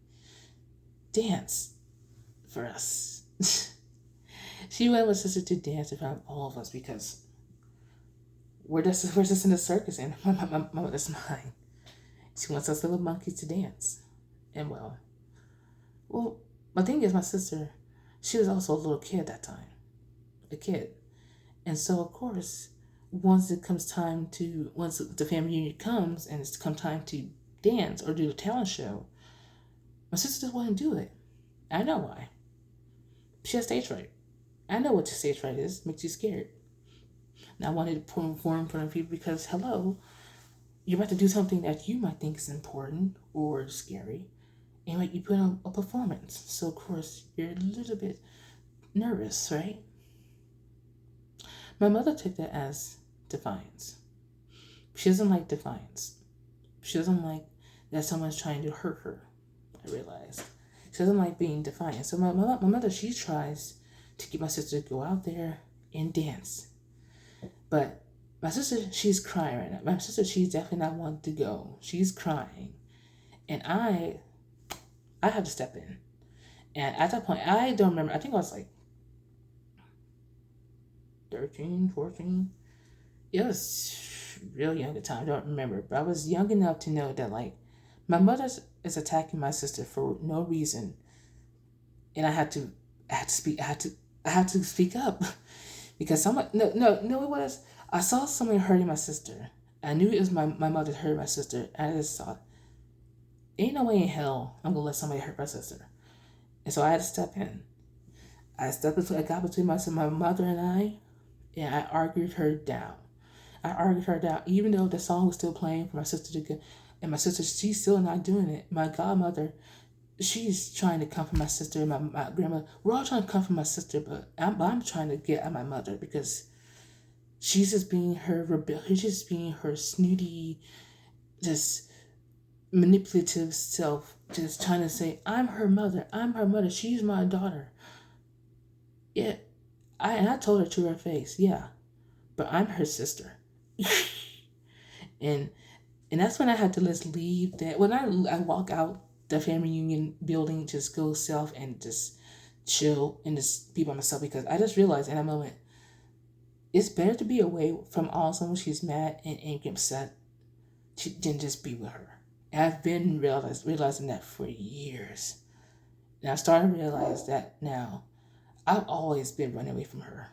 Dance for us. She wanted my sister to dance in front of all of us because we're just in the circus and my mother's mine. She wants us little monkeys to dance. And well, my thing is my sister, she was also a little kid at that time. A kid. And so, of course, once the family reunion comes and it's come time to dance or do a talent show, my sister just wouldn't do it. I know why. She has stage fright. I know what stage fright is. It makes you scared. And I wanted to perform in front of people because, hello, you're about to do something that you might think is important or scary. And you put on a performance. So, of course, you're a little bit nervous, right? My mother took that as defiance. She doesn't like defiance. She doesn't like that someone's trying to hurt her, I realized. She doesn't like being defiant. So my mother, she tries to get my sister to go out there and dance. But my sister, she's crying right now. My sister, she's definitely not wanting to go. She's crying. And I had to step in. And at that point, I don't remember. I think I was like 13, 14. It was real young at the time. I don't remember. But I was young enough to know that, like, my mother is attacking my sister for no reason. And I had to speak up. Because someone, no, it was, I saw someone hurting my sister. I knew it was my mother hurting my sister. And I just thought, ain't no way in hell I'm going to let somebody hurt my sister. And so I had to step in. I got between my mother and I argued her down. Even though the song was still playing for my sister to go. And my sister, she's still not doing it. My godmother, she's trying to comfort my sister and my grandmother. We're all trying to comfort my sister, but I'm trying to get at my mother because she's just being her she's just being her snooty, just manipulative self, just trying to say, I'm her mother, she's my daughter. Yeah, I told her to her face, yeah, but I'm her sister. and that's when I had to just leave that. When I walk out the family reunion building, just go self and just chill and just be by myself because I just realized in that moment, it's better to be away from all someone she's mad and angry, upset, than just be with her. And I've been realizing that for years. And I started to realize that now. I've always been running away from her.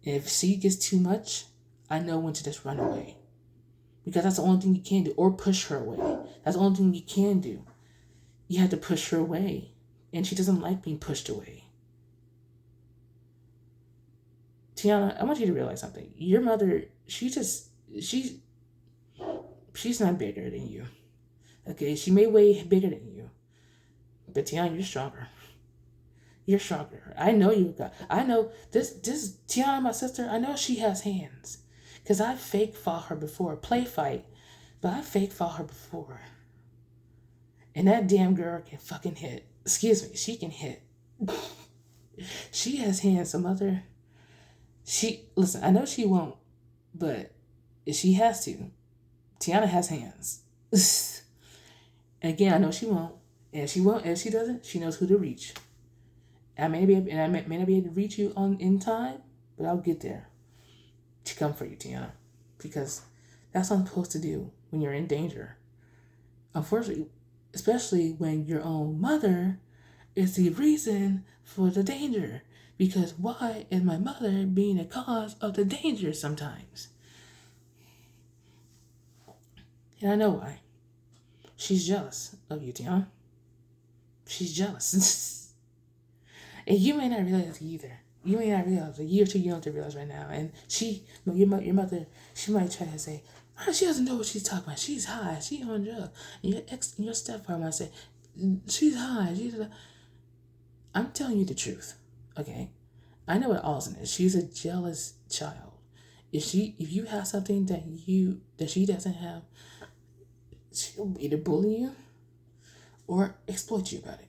If she gets too much, I know when to just run away. Because that's the only thing you can do. Or push her away. That's the only thing you can do. You have to push her away. And she doesn't like being pushed away. Tiana, I want you to realize something. Your mother, she's not bigger than you. Okay? She may weigh bigger than you. But Tiana, you're stronger. You're stronger. I know you got. I know this Tiana, my sister. I know she has hands, cause I fake fought her before, play fight, but I fake fought her before. And that damn girl can fucking hit. Excuse me, she can hit. She has hands. Some other. She listen. I know she won't, but if she has to, Tiana has hands. And again, I know she won't. And if she won't, if she doesn't, she knows who to reach. I may not be able to reach you in time, but I'll get there to come for you, Tiana, because that's what I'm supposed to do when you're in danger. Unfortunately, especially when your own mother is the reason for the danger, because why is my mother being a cause of the danger sometimes? And I know why. She's jealous of you, Tiana. She's jealous. And you may not realize it either. You may not realize a year or two you don't have to realize right now. And your mother, she might try to say, oh, she doesn't know what she's talking about. She's high. She's on drugs. And your stepfather might say, she's high. I'm telling you the truth. Okay? I know what Alison is. She's a jealous child. If you have something that she doesn't have, she'll either bully you or exploit you about it.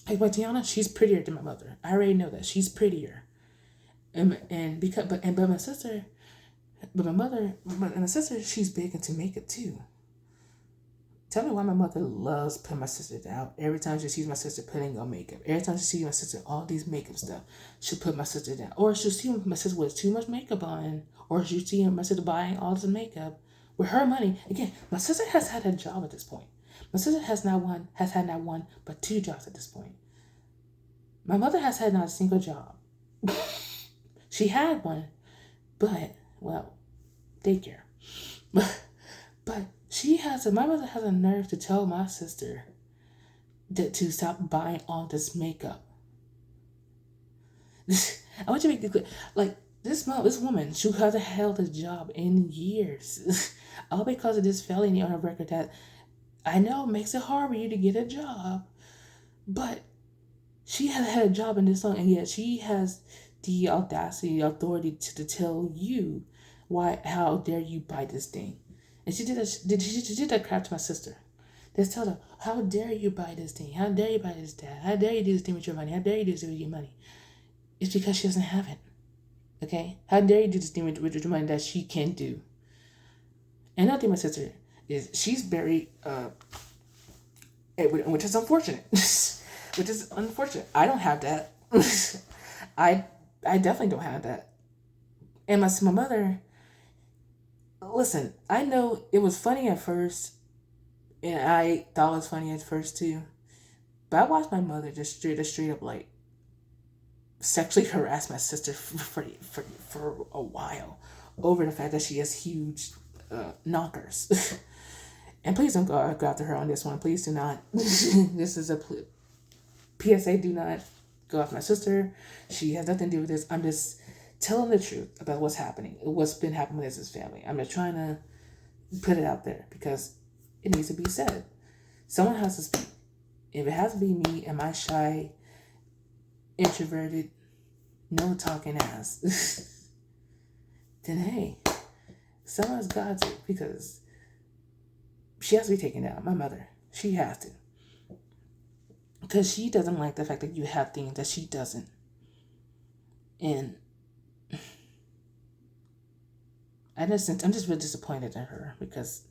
Hey, but Tiana, she's prettier than my mother. I already know that she's prettier, but my sister, but my mother, and my sister, she's big into makeup too. Tell me why my mother loves putting my sister down. Every time she sees my sister putting on makeup, every time she sees my sister all these makeup stuff, she'll put my sister down, or she'll see my sister with too much makeup on, or she'll see my sister buying all this makeup with her money. Again, my sister has had a job at this point. My sister has had not one, but 2 jobs at this point. My mother has had not a single job. She had one, but, well, daycare. But my mother has a nerve to tell my sister to stop buying all this makeup. I want you to make it clear. Like, this woman, she hasn't held a job in years. All because of this felony on her record that I know makes it hard for you to get a job, but she has had a job in this long, and yet she has the audacity, authority to tell you how dare you buy this thing. And she did that crap to my sister. Just tell her, how dare you buy this thing? How dare you buy this, Dad? How dare you do this thing with your money? How dare you do this thing with your money? It's because she doesn't have it. Okay? How dare you do this thing with your money that she can do? And another thing my sister is, she's very, which is unfortunate. Which is unfortunate. I don't have that. I definitely don't have that. And my mother, listen, I know it was funny at first, and I thought it was funny at first too, but I watched my mother just straight up like sexually harass my sister for a while over the fact that she has huge knockers. And please don't go after her on this one. Please do not. This is a PSA. Do not go after my sister. She has nothing to do with this. I'm just telling the truth about what's happening, what's been happening with this family. I'm just trying to put it out there because it needs to be said. Someone has to speak. If it has to be me and my shy, introverted, no talking ass, then hey, someone's got to, because she has to be taken down. My mother, she has to. Because she doesn't like the fact that you have things that she doesn't. And I'm just really disappointed in her because,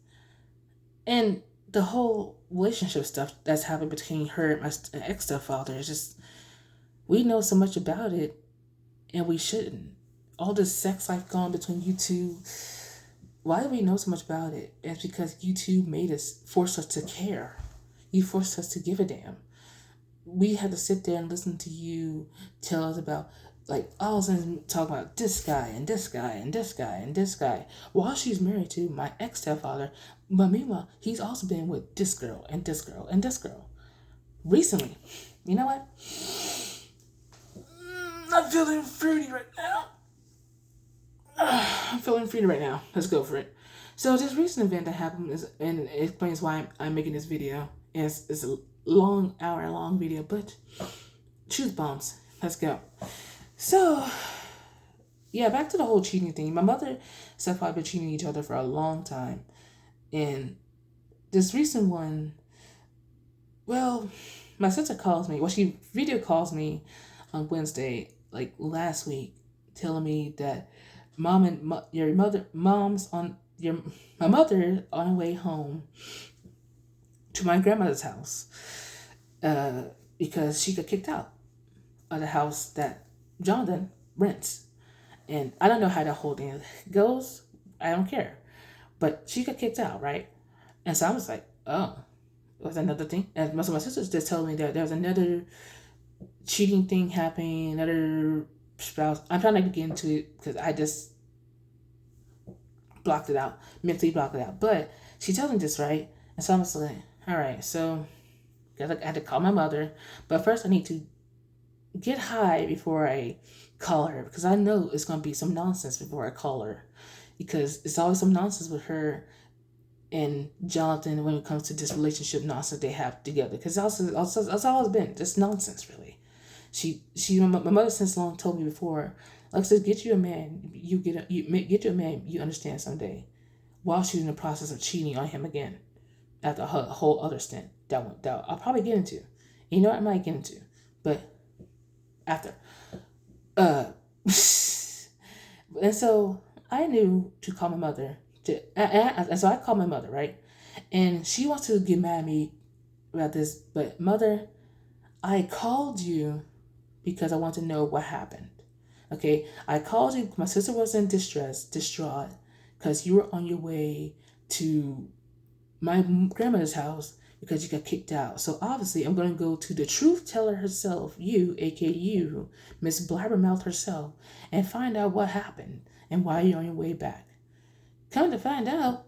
and the whole relationship stuff that's happened between her and my ex-stepfather is just, we know so much about it and we shouldn't. All this sex life going between you two, why do we know so much about it? It's because you two forced us to care. You forced us to give a damn. we had to sit there and listen to you tell us about, like, all of a sudden talk about this guy and this guy and this guy and this guy while she's married to my ex-stepfather. But meanwhile, he's also been with this girl and this girl and this girl recently. You know what? I'm feeling fruity right now. I'm feeling fruity right now. Let's go for it. So this recent event that happened is, and it explains why I'm making this video. It's a long, hour-long video, but choose bombs. Let's go. So, yeah, back to the whole cheating thing. My mother and stepfather have been cheating each other for a long time. And this recent one, well, my sister calls me. Well, she video calls me on Wednesday, like last week, telling me that my mother on her way home to my grandmother's house, because she got kicked out of the house that Jonathan rents. And I don't know how that whole thing goes. I don't care. But she got kicked out, right? And so I was like, oh, it was another thing. And most of my sisters just told me that there was another cheating thing happening, another spouse. I'm trying not to get into it because I just mentally blocked it out. But she told me this, right? And so I was like, all right, so I had to call my mother. But first I need to get high before I call her, because I know it's going to be some nonsense before I call her, because it's always some nonsense with her and Jonathan when it comes to this relationship nonsense they have together, because that's always been just nonsense, really. My mother since long told me before, like I said, get you a man you understand someday, while she's in the process of cheating on him again after a whole other stint that I'll probably get into. You know what I might get into, but after. And so I knew to call my mother. And so I called my mother, right? And she wants to get mad at me about this, but mother, I called you because I want to know what happened. Okay? I called you. My sister was in distraught, because you were on your way to my grandmother's house because you got kicked out. So obviously I'm going to go to the truth teller herself, you, aka you, Miss Blabbermouth herself, and find out what happened and why you're on your way back. Come to find out,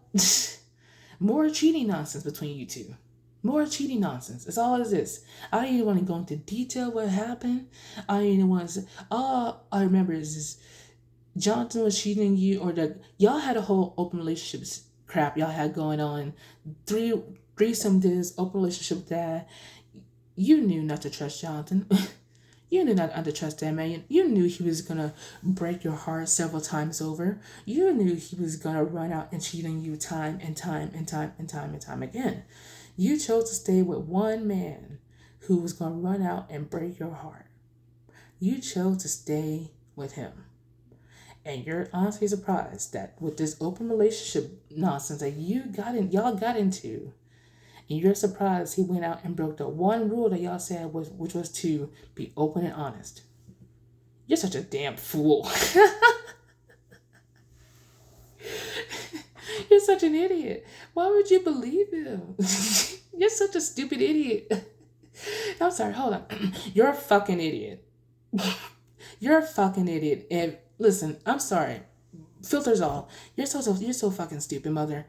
more cheating nonsense between you two. More cheating nonsense. That's all it is. I don't even want to go into detail what happened. I don't even want to say, all I remember is this: Jonathan was cheating you, or y'all had a whole open relationship crap y'all had going on. Threesome this, open relationship with that. You knew not to trust Jonathan. You knew not to trust that man. You knew he was gonna break your heart several times over. You knew he was gonna run out and cheat on you time and time and time and time and time again. You chose to stay with one man who was gonna run out and break your heart. You chose to stay with him. And you're honestly surprised that with this open relationship nonsense that y'all got into, and you're surprised he went out and broke the one rule that y'all said which was to be open and honest. You're such a damn fool. You're such an idiot. Why would you believe him? You're such a stupid idiot. I'm sorry, hold on. You're a fucking idiot. You're a fucking idiot. And listen, I'm sorry. Filters all. You're so fucking stupid, mother.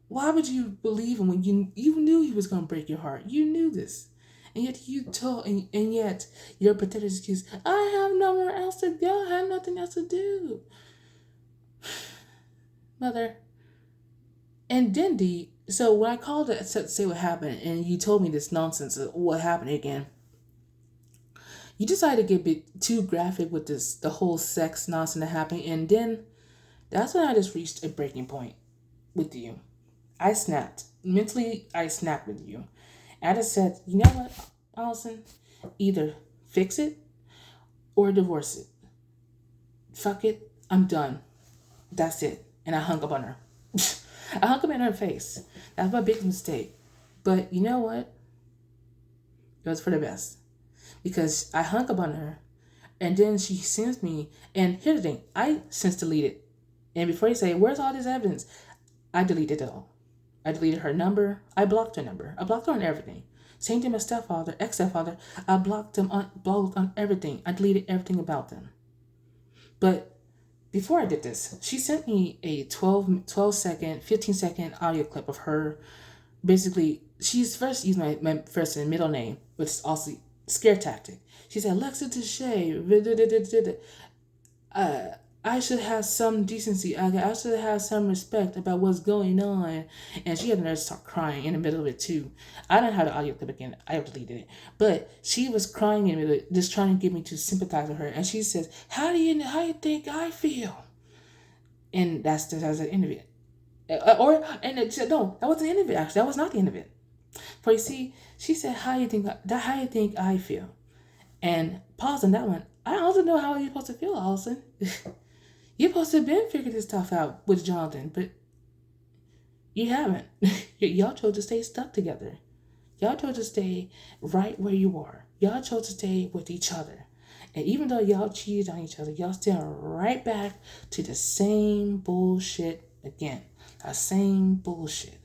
Why would you believe him when you knew he was gonna break your heart? You knew this. And yet and yet your pathetic excuse, I have nowhere else to go, I have nothing else to do. Mother. And then so when I called to say what happened, and you told me this nonsense of what happened again, you decided to get a bit too graphic with the whole sex nonsense that happened, and then that's when I just reached a breaking point with you. I snapped. Mentally, I snapped with you. And I just said, you know what, Allison? Either fix it or divorce it. Fuck it. I'm done. That's it. And I hung up on her. I hung up in her face. That was my biggest mistake. But you know what? It was for the best. Because I hung up on her, and then she sends me, and here's the thing, I since deleted. And before you say, where's all this evidence? I deleted it all. I deleted her number. I blocked her number. I blocked her on everything. Same thing with stepfather, ex-stepfather. I blocked them blocked on everything. I deleted everything about them. But before I did this, she sent me a 12-second, 15-second audio clip of her. Basically, she's first used my first and middle name, which is also scare tactic. She said, Alexa Deshay, I should have some decency. I should have some respect about what's going on. And she had the nerve to start crying in the middle of it too. I don't have the audio clip again. I have deleted it. But she was crying in the middle, just trying to get me to sympathize with her. And she says, how do you think I feel? And that's an end of it. No, that wasn't the end of it. Actually, that was not the end of it. But you see, she said, how you think I feel? And pause on that one. I also know how you're supposed to feel, Allison. You're supposed to have been figuring this stuff out with Jonathan, but you haven't. Y'all chose to stay stuck together. Y'all chose to stay right where you are. Y'all chose to stay with each other. And even though y'all cheated on each other, y'all still right back to the same bullshit again. The same bullshit.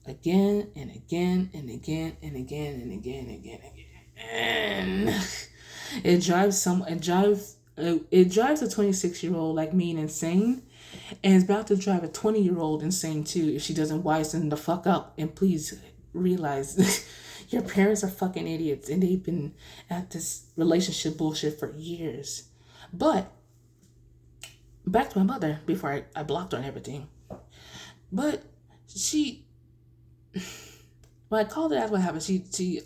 Again and again and again and again and again and again and again. And it drives a 26-year-old like me insane, and it's about to drive a 20-year-old insane too if she doesn't wisen the fuck up. And please realize your parents are fucking idiots, and they've been at this relationship bullshit for years. But back to my mother before I blocked her and everything. But when I called her, that's what happened. She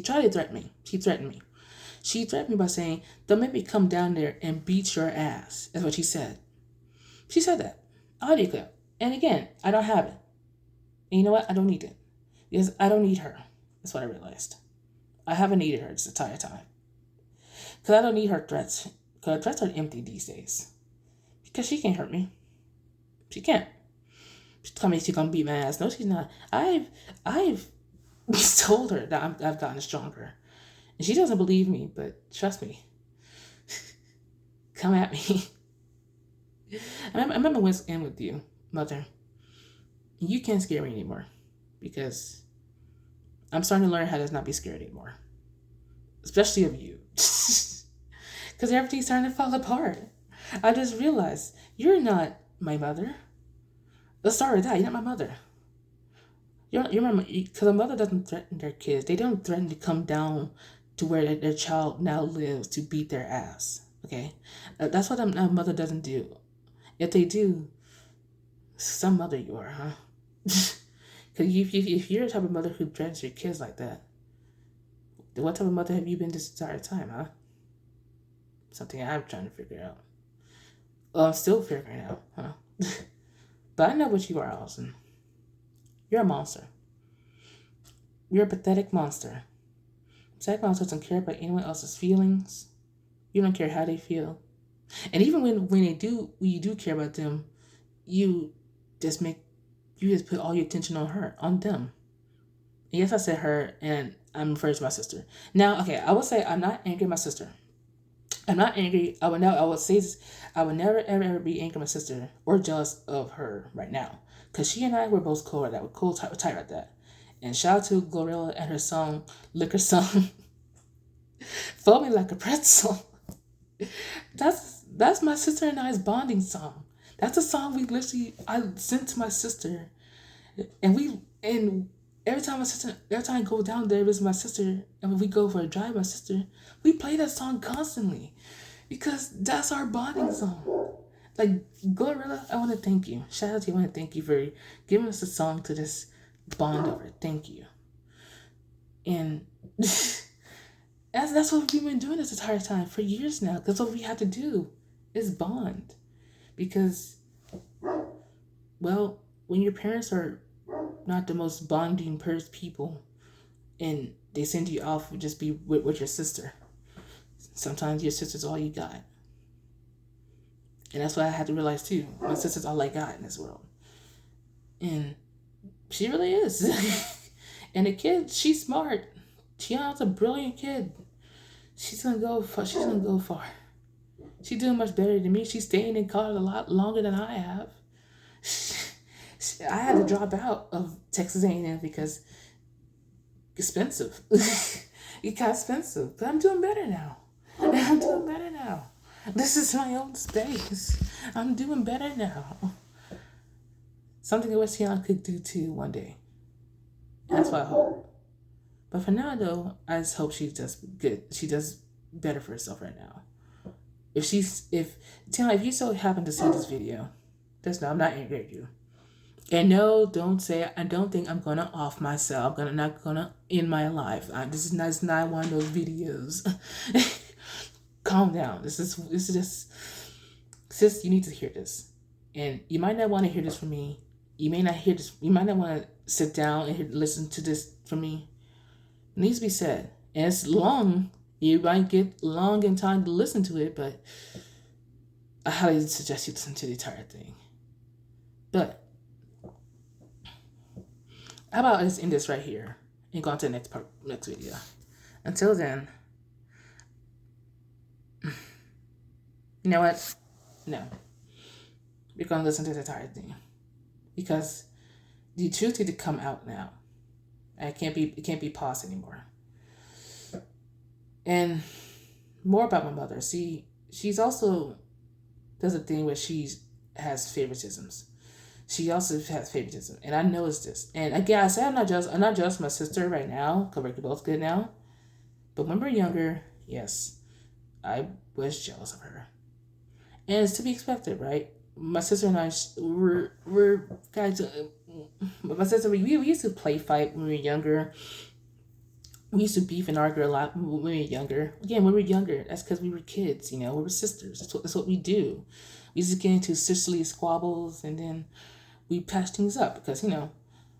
tried to threaten me. She threatened me. She threatened me by saying, they'll make me come down there and beat your ass. That's what she said. She said that. Audio clip. And again, I don't have it. And you know what? I don't need it. Because I don't need her. That's what I realized. I haven't needed her this entire time. Because I don't need her threats. Because her threats are empty these days. Because she can't hurt me. She can't. She's telling me she's going to beat my ass. No, she's not. I've told her that I've gotten stronger. And she doesn't believe me, but trust me. Come at me. I remember Winslet with you, Mother. You can't scare me anymore. Because I'm starting to learn how to not be scared anymore. Especially of you. Because everything's starting to fall apart. I just realized, you're not my mother. Let's start with that. You're not my mother. You remember, because a mother doesn't threaten their kids. They don't threaten to come down to where their child now lives to beat their ass. Okay? That's what a mother doesn't do. If they do, some mother you are, huh? Because if you're the type of mother who threatens your kids like that, then what type of mother have you been this entire time, huh? Something I'm trying to figure out. Well, I'm still figuring out, huh? But I know what you are, Allison. You're a monster. You're a pathetic monster. Pathetic monster doesn't care about anyone else's feelings. You don't care how they feel. And even when you do care about them, you just put all your attention on them. And yes, I said her, and I'm referring to my sister. Now, okay, I will say I'm not angry at my sister. I'm not angry. I would never ever be angry at my sister or jealous of her right now. Because she and I were both cool at that. We're cool, tight at that. And shout out to Glorilla and her song, Liquor Song. Fold Me Like a Pretzel. That's my sister and I's bonding song. That's a song I sent to my sister. And every time I go down there with my sister, and when we go for a drive, my sister, we play that song constantly. Because that's our bonding song. Like, Glorilla, I want to thank you. Shout out to you. I want to thank you for giving us a song to just bond over. Thank you. And that's what we've been doing this entire time for years now. That's what we have to do is bond. Because, well, when your parents are not the most bonding people and they send you off to just be with your sister, sometimes your sister's all you got. And that's what I had to realize too. My sister's all I got in this world. And she really is. And the kid, she's smart. Tiana's a brilliant kid. She's gonna go far. She's doing much better than me. She's staying in college a lot longer than I have. I had to drop out of Texas A&M because expensive. It got expensive, but I'm doing better now. I'm doing better now. This is my own space. I'm doing better now. Something I wish Tiana could do too one day. That's what I hope. But for now, though, I just hope she does good. She does better for herself right now. If Tiana, if you so happen to see this video, just know I'm not angry at you. And no, don't say I don't think I'm gonna off myself. Not gonna end my life. This is not one of those videos. Calm down. This is just, sis. You need to hear this, and you might not want to hear this from me. You may not hear this. You might not want to sit down and listen to this from me. It needs to be said, and it's long. You might get long in time to listen to it, but I highly suggest you listen to the entire thing. But how about I just end this right here and go on to the next video. Until then, you know what? No, we're gonna listen to the entire thing because the truth needs to come out now. It can't be paused anymore. And more about my mother. See, she's also does a thing where she has favoritisms. She also has favoritism, and I noticed this. And again, I say I'm not just my sister right now, because we're both good now. But when we were younger, yes, I was jealous of her, and it's to be expected, right? My sister and I were guys. My sister, we used to play fight when we were younger. We used to beef and argue a lot when we were younger. Again, when we were younger, that's because we were kids, we were sisters. That's what we do. We used to get into sisterly squabbles, and then we patch things up because,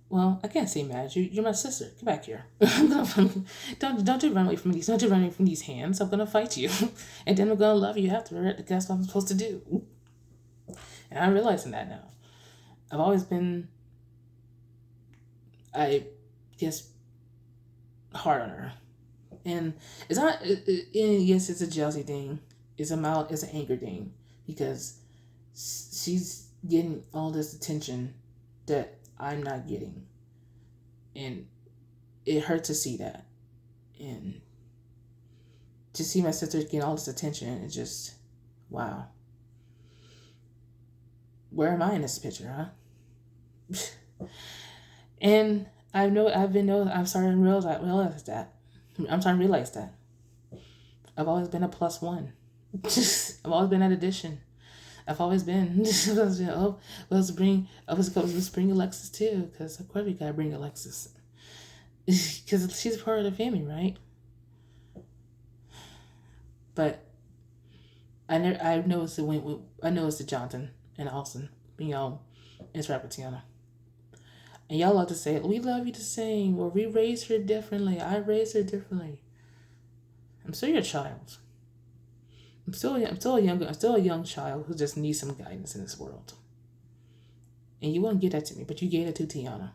well, I can't say mad. You're my sister. Get back here. Don't you run away from these. Don't you run away from these hands. I'm gonna fight you, and then I'm gonna love you after. That's what I'm supposed to do. And I'm realizing that now. I've always been, I guess, hard on her, and it's not. Yes, it's a jealousy thing. It's an anger thing because she's getting all this attention that I'm not getting, and it hurts to see that, and to see my sister getting all this attention, it's just wow. Where am I in this picture, huh? And I'm starting to realize that. I'm starting to realize that. I've always been a plus one. I've always been an addition. I've always been. Let's bring Alexis too, because of course we gotta bring Alexis, because she's part of the family, right? But I noticed that Jonathan and Austin, interact with Tiana. And y'all love to say, we love you the same, or we raised her differently. I raised her differently. I'm still your child. I'm still a young child who just needs some guidance in this world. And you wouldn't give that to me, but you gave it to Tiana.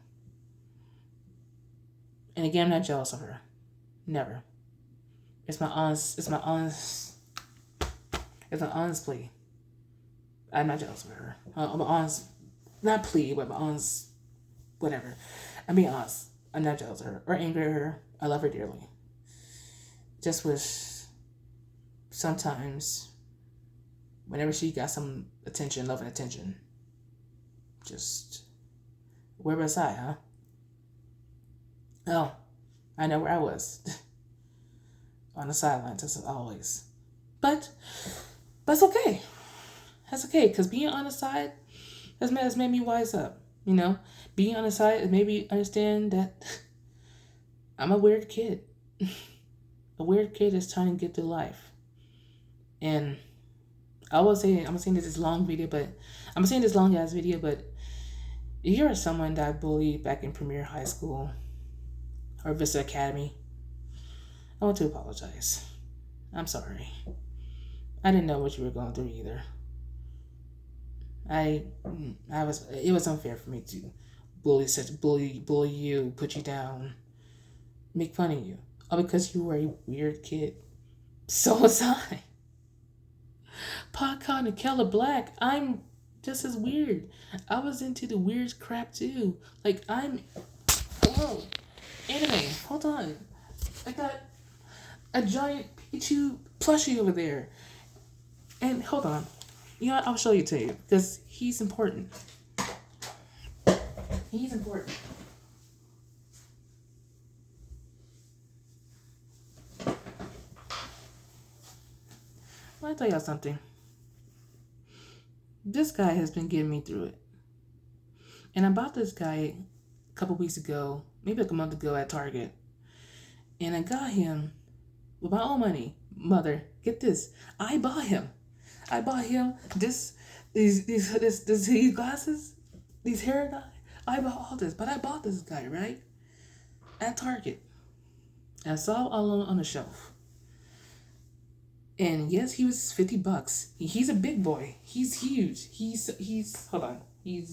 And again, I'm not jealous of her. Never. It's my honest plea. I'm not jealous of her. I'm honest, not plea, but my honest, whatever. I'm being honest. I'm not jealous of her or angry at her. I love her dearly. Just wish sometimes, whenever she got some attention, love and attention, just, where was I, huh? Oh, I know where I was. On the sidelines, as always. But that's okay. That's okay, because being on the side has made me wise up. Being on the side has made me understand that I'm a weird kid. A weird kid that's trying to get through life. And I will say, I'm saying this long video, but I'm saying this long ass video, but if you're someone that I bullied back in Premier High School or Vista Academy, I want to apologize. I'm sorry. I didn't know what you were going through either. It was unfair for me to bully you, put you down, make fun of you. All because you were a weird kid. So was I. Popcorn and Keller Black, I'm just as weird. I was into the weird crap too. Like, I'm Whoa. Anime, hold on. I got a giant Pikachu plushie over there. And hold on. You know what? I'll show you to you. Because he's important. He's important. Let me tell y'all something. This guy has been getting me through it. And I bought this guy a couple weeks ago, maybe like a month ago at Target. And I got him with my own money. Mother, get this. I bought him these glasses, these hair dye. I bought all this, but I bought this guy, right? At Target. I saw it all on the shelf. And yes, he was $50. He's a big boy. He's huge. He's hold on. I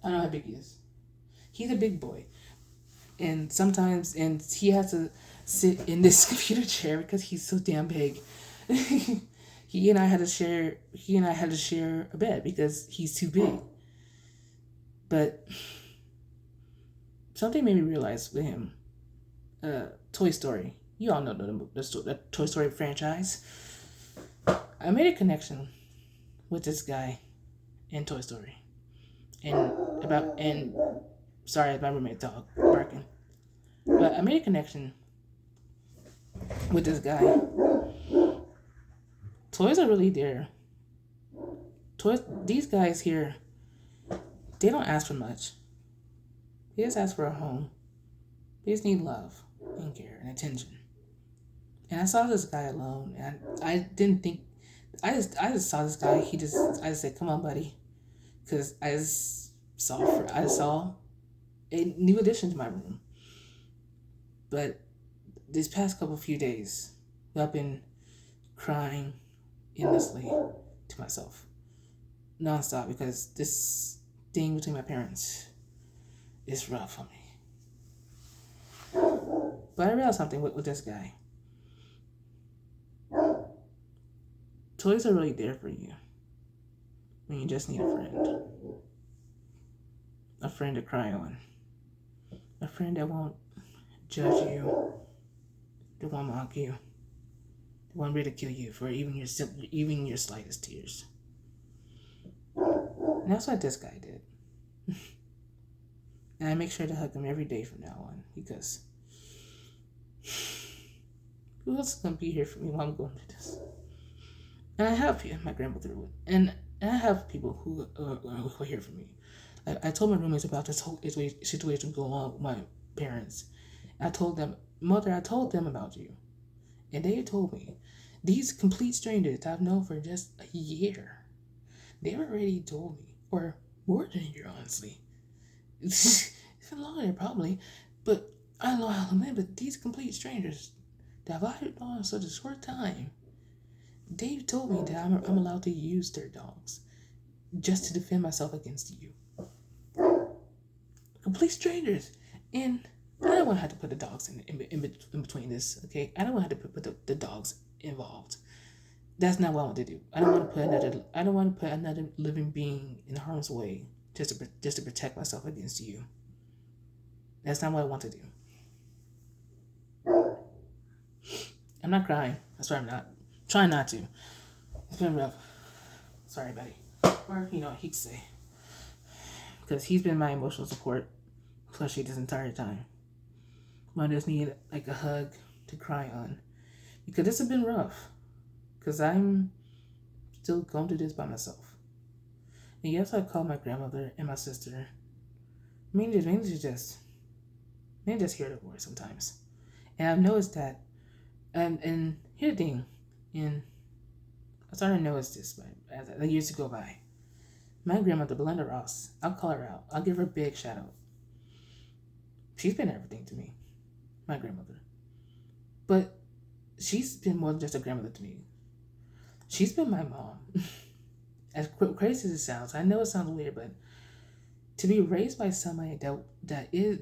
don't know how big he is. He's a big boy. And sometimes he has to sit in this computer chair because he's so damn big. He and I had to share a bed because he's too big. But something made me realize with him. Toy Story. You all know the Toy Story franchise. I made a connection with this guy in Toy Story. Sorry, my roommate dog barking. But I made a connection with this guy. Toys are really there. These guys here, they don't ask for much. They just ask for a home. They just need love and care and attention. And I saw this guy alone, and I didn't think. I just saw this guy. I just said, "Come on, buddy," because I saw a new addition to my room. But these past few days, I've been crying endlessly to myself, nonstop, because this thing between my parents is rough on me. But I realized something with this guy. Toys are really there for you when you just need a friend. A friend to cry on. A friend that won't judge you, that won't mock you, that won't ridicule you for even your slightest tears. And that's what this guy did. And I make sure to hug him every day from now on, because who else is going to be here for me while I'm going through this? And I have my grandmother, and I have people who are here for me. I told my roommates about this whole situation going on with my parents. I told them, Mother, I told them about you. And they told me, these complete strangers I've known for just a year, they've already told me, or more than a year, honestly. It's been longer, probably, but I don't know how to live, but these complete strangers that I've known in such a short time, they've told me that I'm allowed to use their dogs just to defend myself against you. Complete strangers. And I don't want to have to put the dogs in between this, okay? I don't want to have to put the dogs involved. That's not what I want to do. I don't want to put another living being in harm's way just to protect myself against you. That's not what I want to do. I'm not crying. I swear I'm not. Trying not to. It's been rough. Sorry, buddy. Or, he could say. Because he's been my emotional support plushie this entire time. I just need like a hug to cry on. Because this has been rough. Because I'm still going through this by myself. And yes, I call my grandmother and my sister. Mainly just hear the voice sometimes. And I've noticed that. And here's the thing. And I started to notice this as the years go by. My grandmother, Belinda Ross, I'll call her out. I'll give her a big shout out. She's been everything to me, my grandmother. But she's been more than just a grandmother to me. She's been my mom. As crazy as it sounds, I know it sounds weird, but to be raised by somebody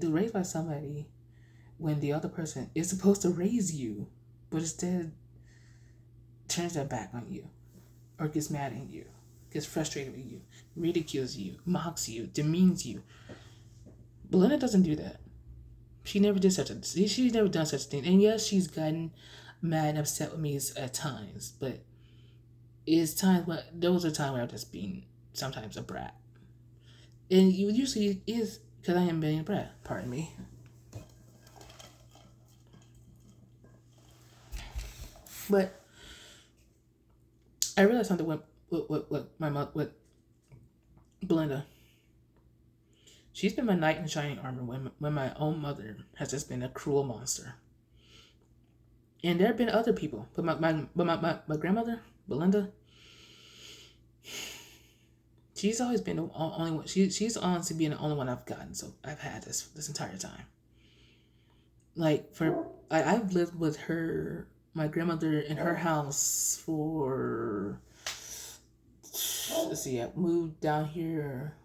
raised by somebody when the other person is supposed to raise you, but instead turns their back on you, or gets mad at you, gets frustrated with you, ridicules you, mocks you, demeans you, Belinda doesn't do that. She never did she's never done such a thing. And yes, she's gotten mad and upset with me at times, but it's times when those are times where I'm just being sometimes a brat. And you usually is because I am being a brat. Pardon me. But I realized something with my mother, with Belinda. She's been my knight in shining armor when my own mother has just been a cruel monster. And there have been other people, but my grandmother, Belinda, she's always been the only one. She's honestly being the only one I've gotten. So I've had this entire time. Like I've lived with her, my grandmother, in her house for, let's see, I moved down here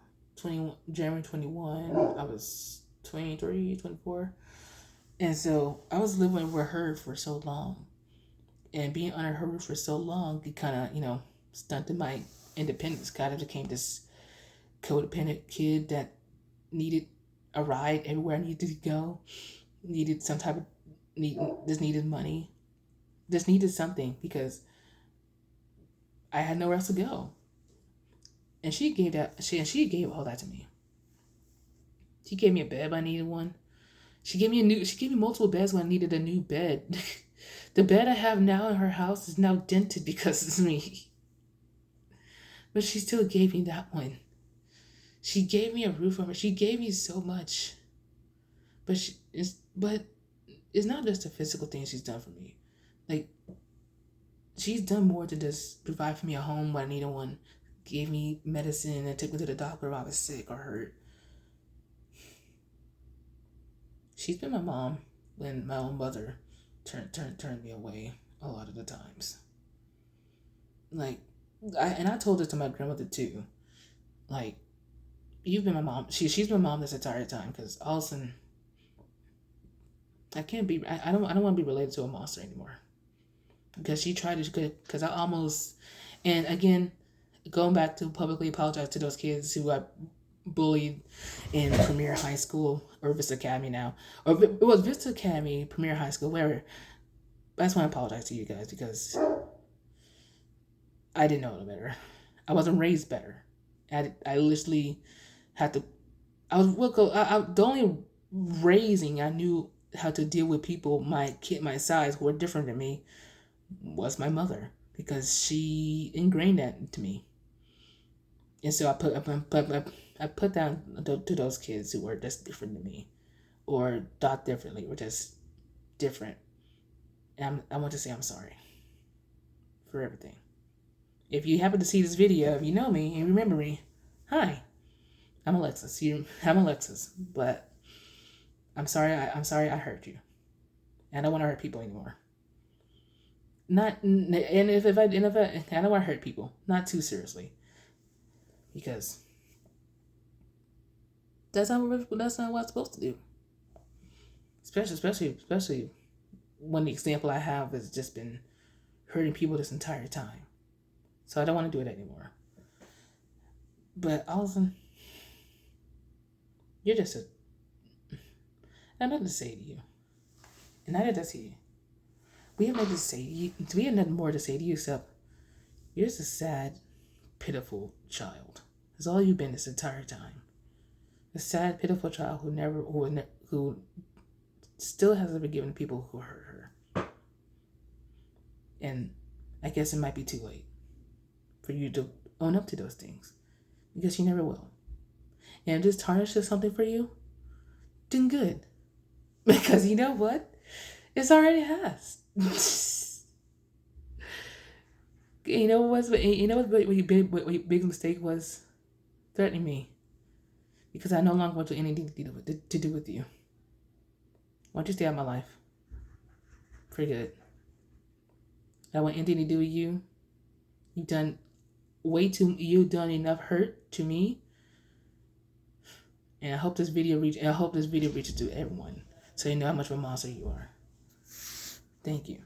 January 21. I was 23, 24. And so I was living with her for so long. And being under her roof for so long, it kind of, stunted my independence. Kind of became this codependent kid that needed a ride everywhere I needed to go. Needed some type of, just needed money. Just needed something because I had nowhere else to go. And she gave all that to me. She gave me a bed when I needed one. She gave me multiple beds when I needed a new bed. The bed I have now in her house is now dented because it's me. But she still gave me that one. She gave me a roof over. She gave me so much. But it's not just a physical thing she's done for me. Like, she's done more than just provide for me a home when I needed one. Gave me medicine and took me to the doctor if I was sick or hurt. She's been my mom when my own mother turned me away a lot of the times. Like, I told this to my grandmother too. Like, you've been my mom. She's my mom this entire time because all of a sudden, I can't be. I don't want to be related to a monster anymore. Because she tried to, because I almost, and again, going back to publicly apologize to those kids who I bullied in Premier High School or Vista Academy now, or it was Vista Academy, Premier High School, wherever. I just want to apologize to you guys because I didn't know no better. I wasn't raised better. I literally had to. The only raising I knew how to deal with people my size who were different than me was my mother, because she ingrained that into me. And so I put down to those kids who were just different than me, or thought differently, or just different. And I want to say I'm sorry for everything. If you happen to see this video, if you know me and remember me, hi, I'm Alexis. I'm Alexis, but I'm sorry. I'm sorry I hurt you, and I don't want to hurt people anymore. If I don't want to hurt people, not too seriously, because that's not what I'm supposed to do. Especially when the example I have has just been hurting people this entire time. So I don't want to do it anymore. But Allison, you're just I have nothing to say to you, and neither does he. We have nothing to say to you. We have nothing more to say to you except you're just a sad, pitiful child. That's all you've been this entire time. A sad, pitiful child who still hasn't forgiven people who hurt her. And I guess it might be too late for you to own up to those things, because you never will. And if this tarnishes something for you, then good. Because you know what? It's already has. You know what your big mistake was? Threatening me. Because I no longer want anything to do with you. Why don't you stay out of my life? For good. I want anything to do with you. You've done enough hurt to me. And I hope this video reaches to everyone, so you know how much of a monster you are. Thank you.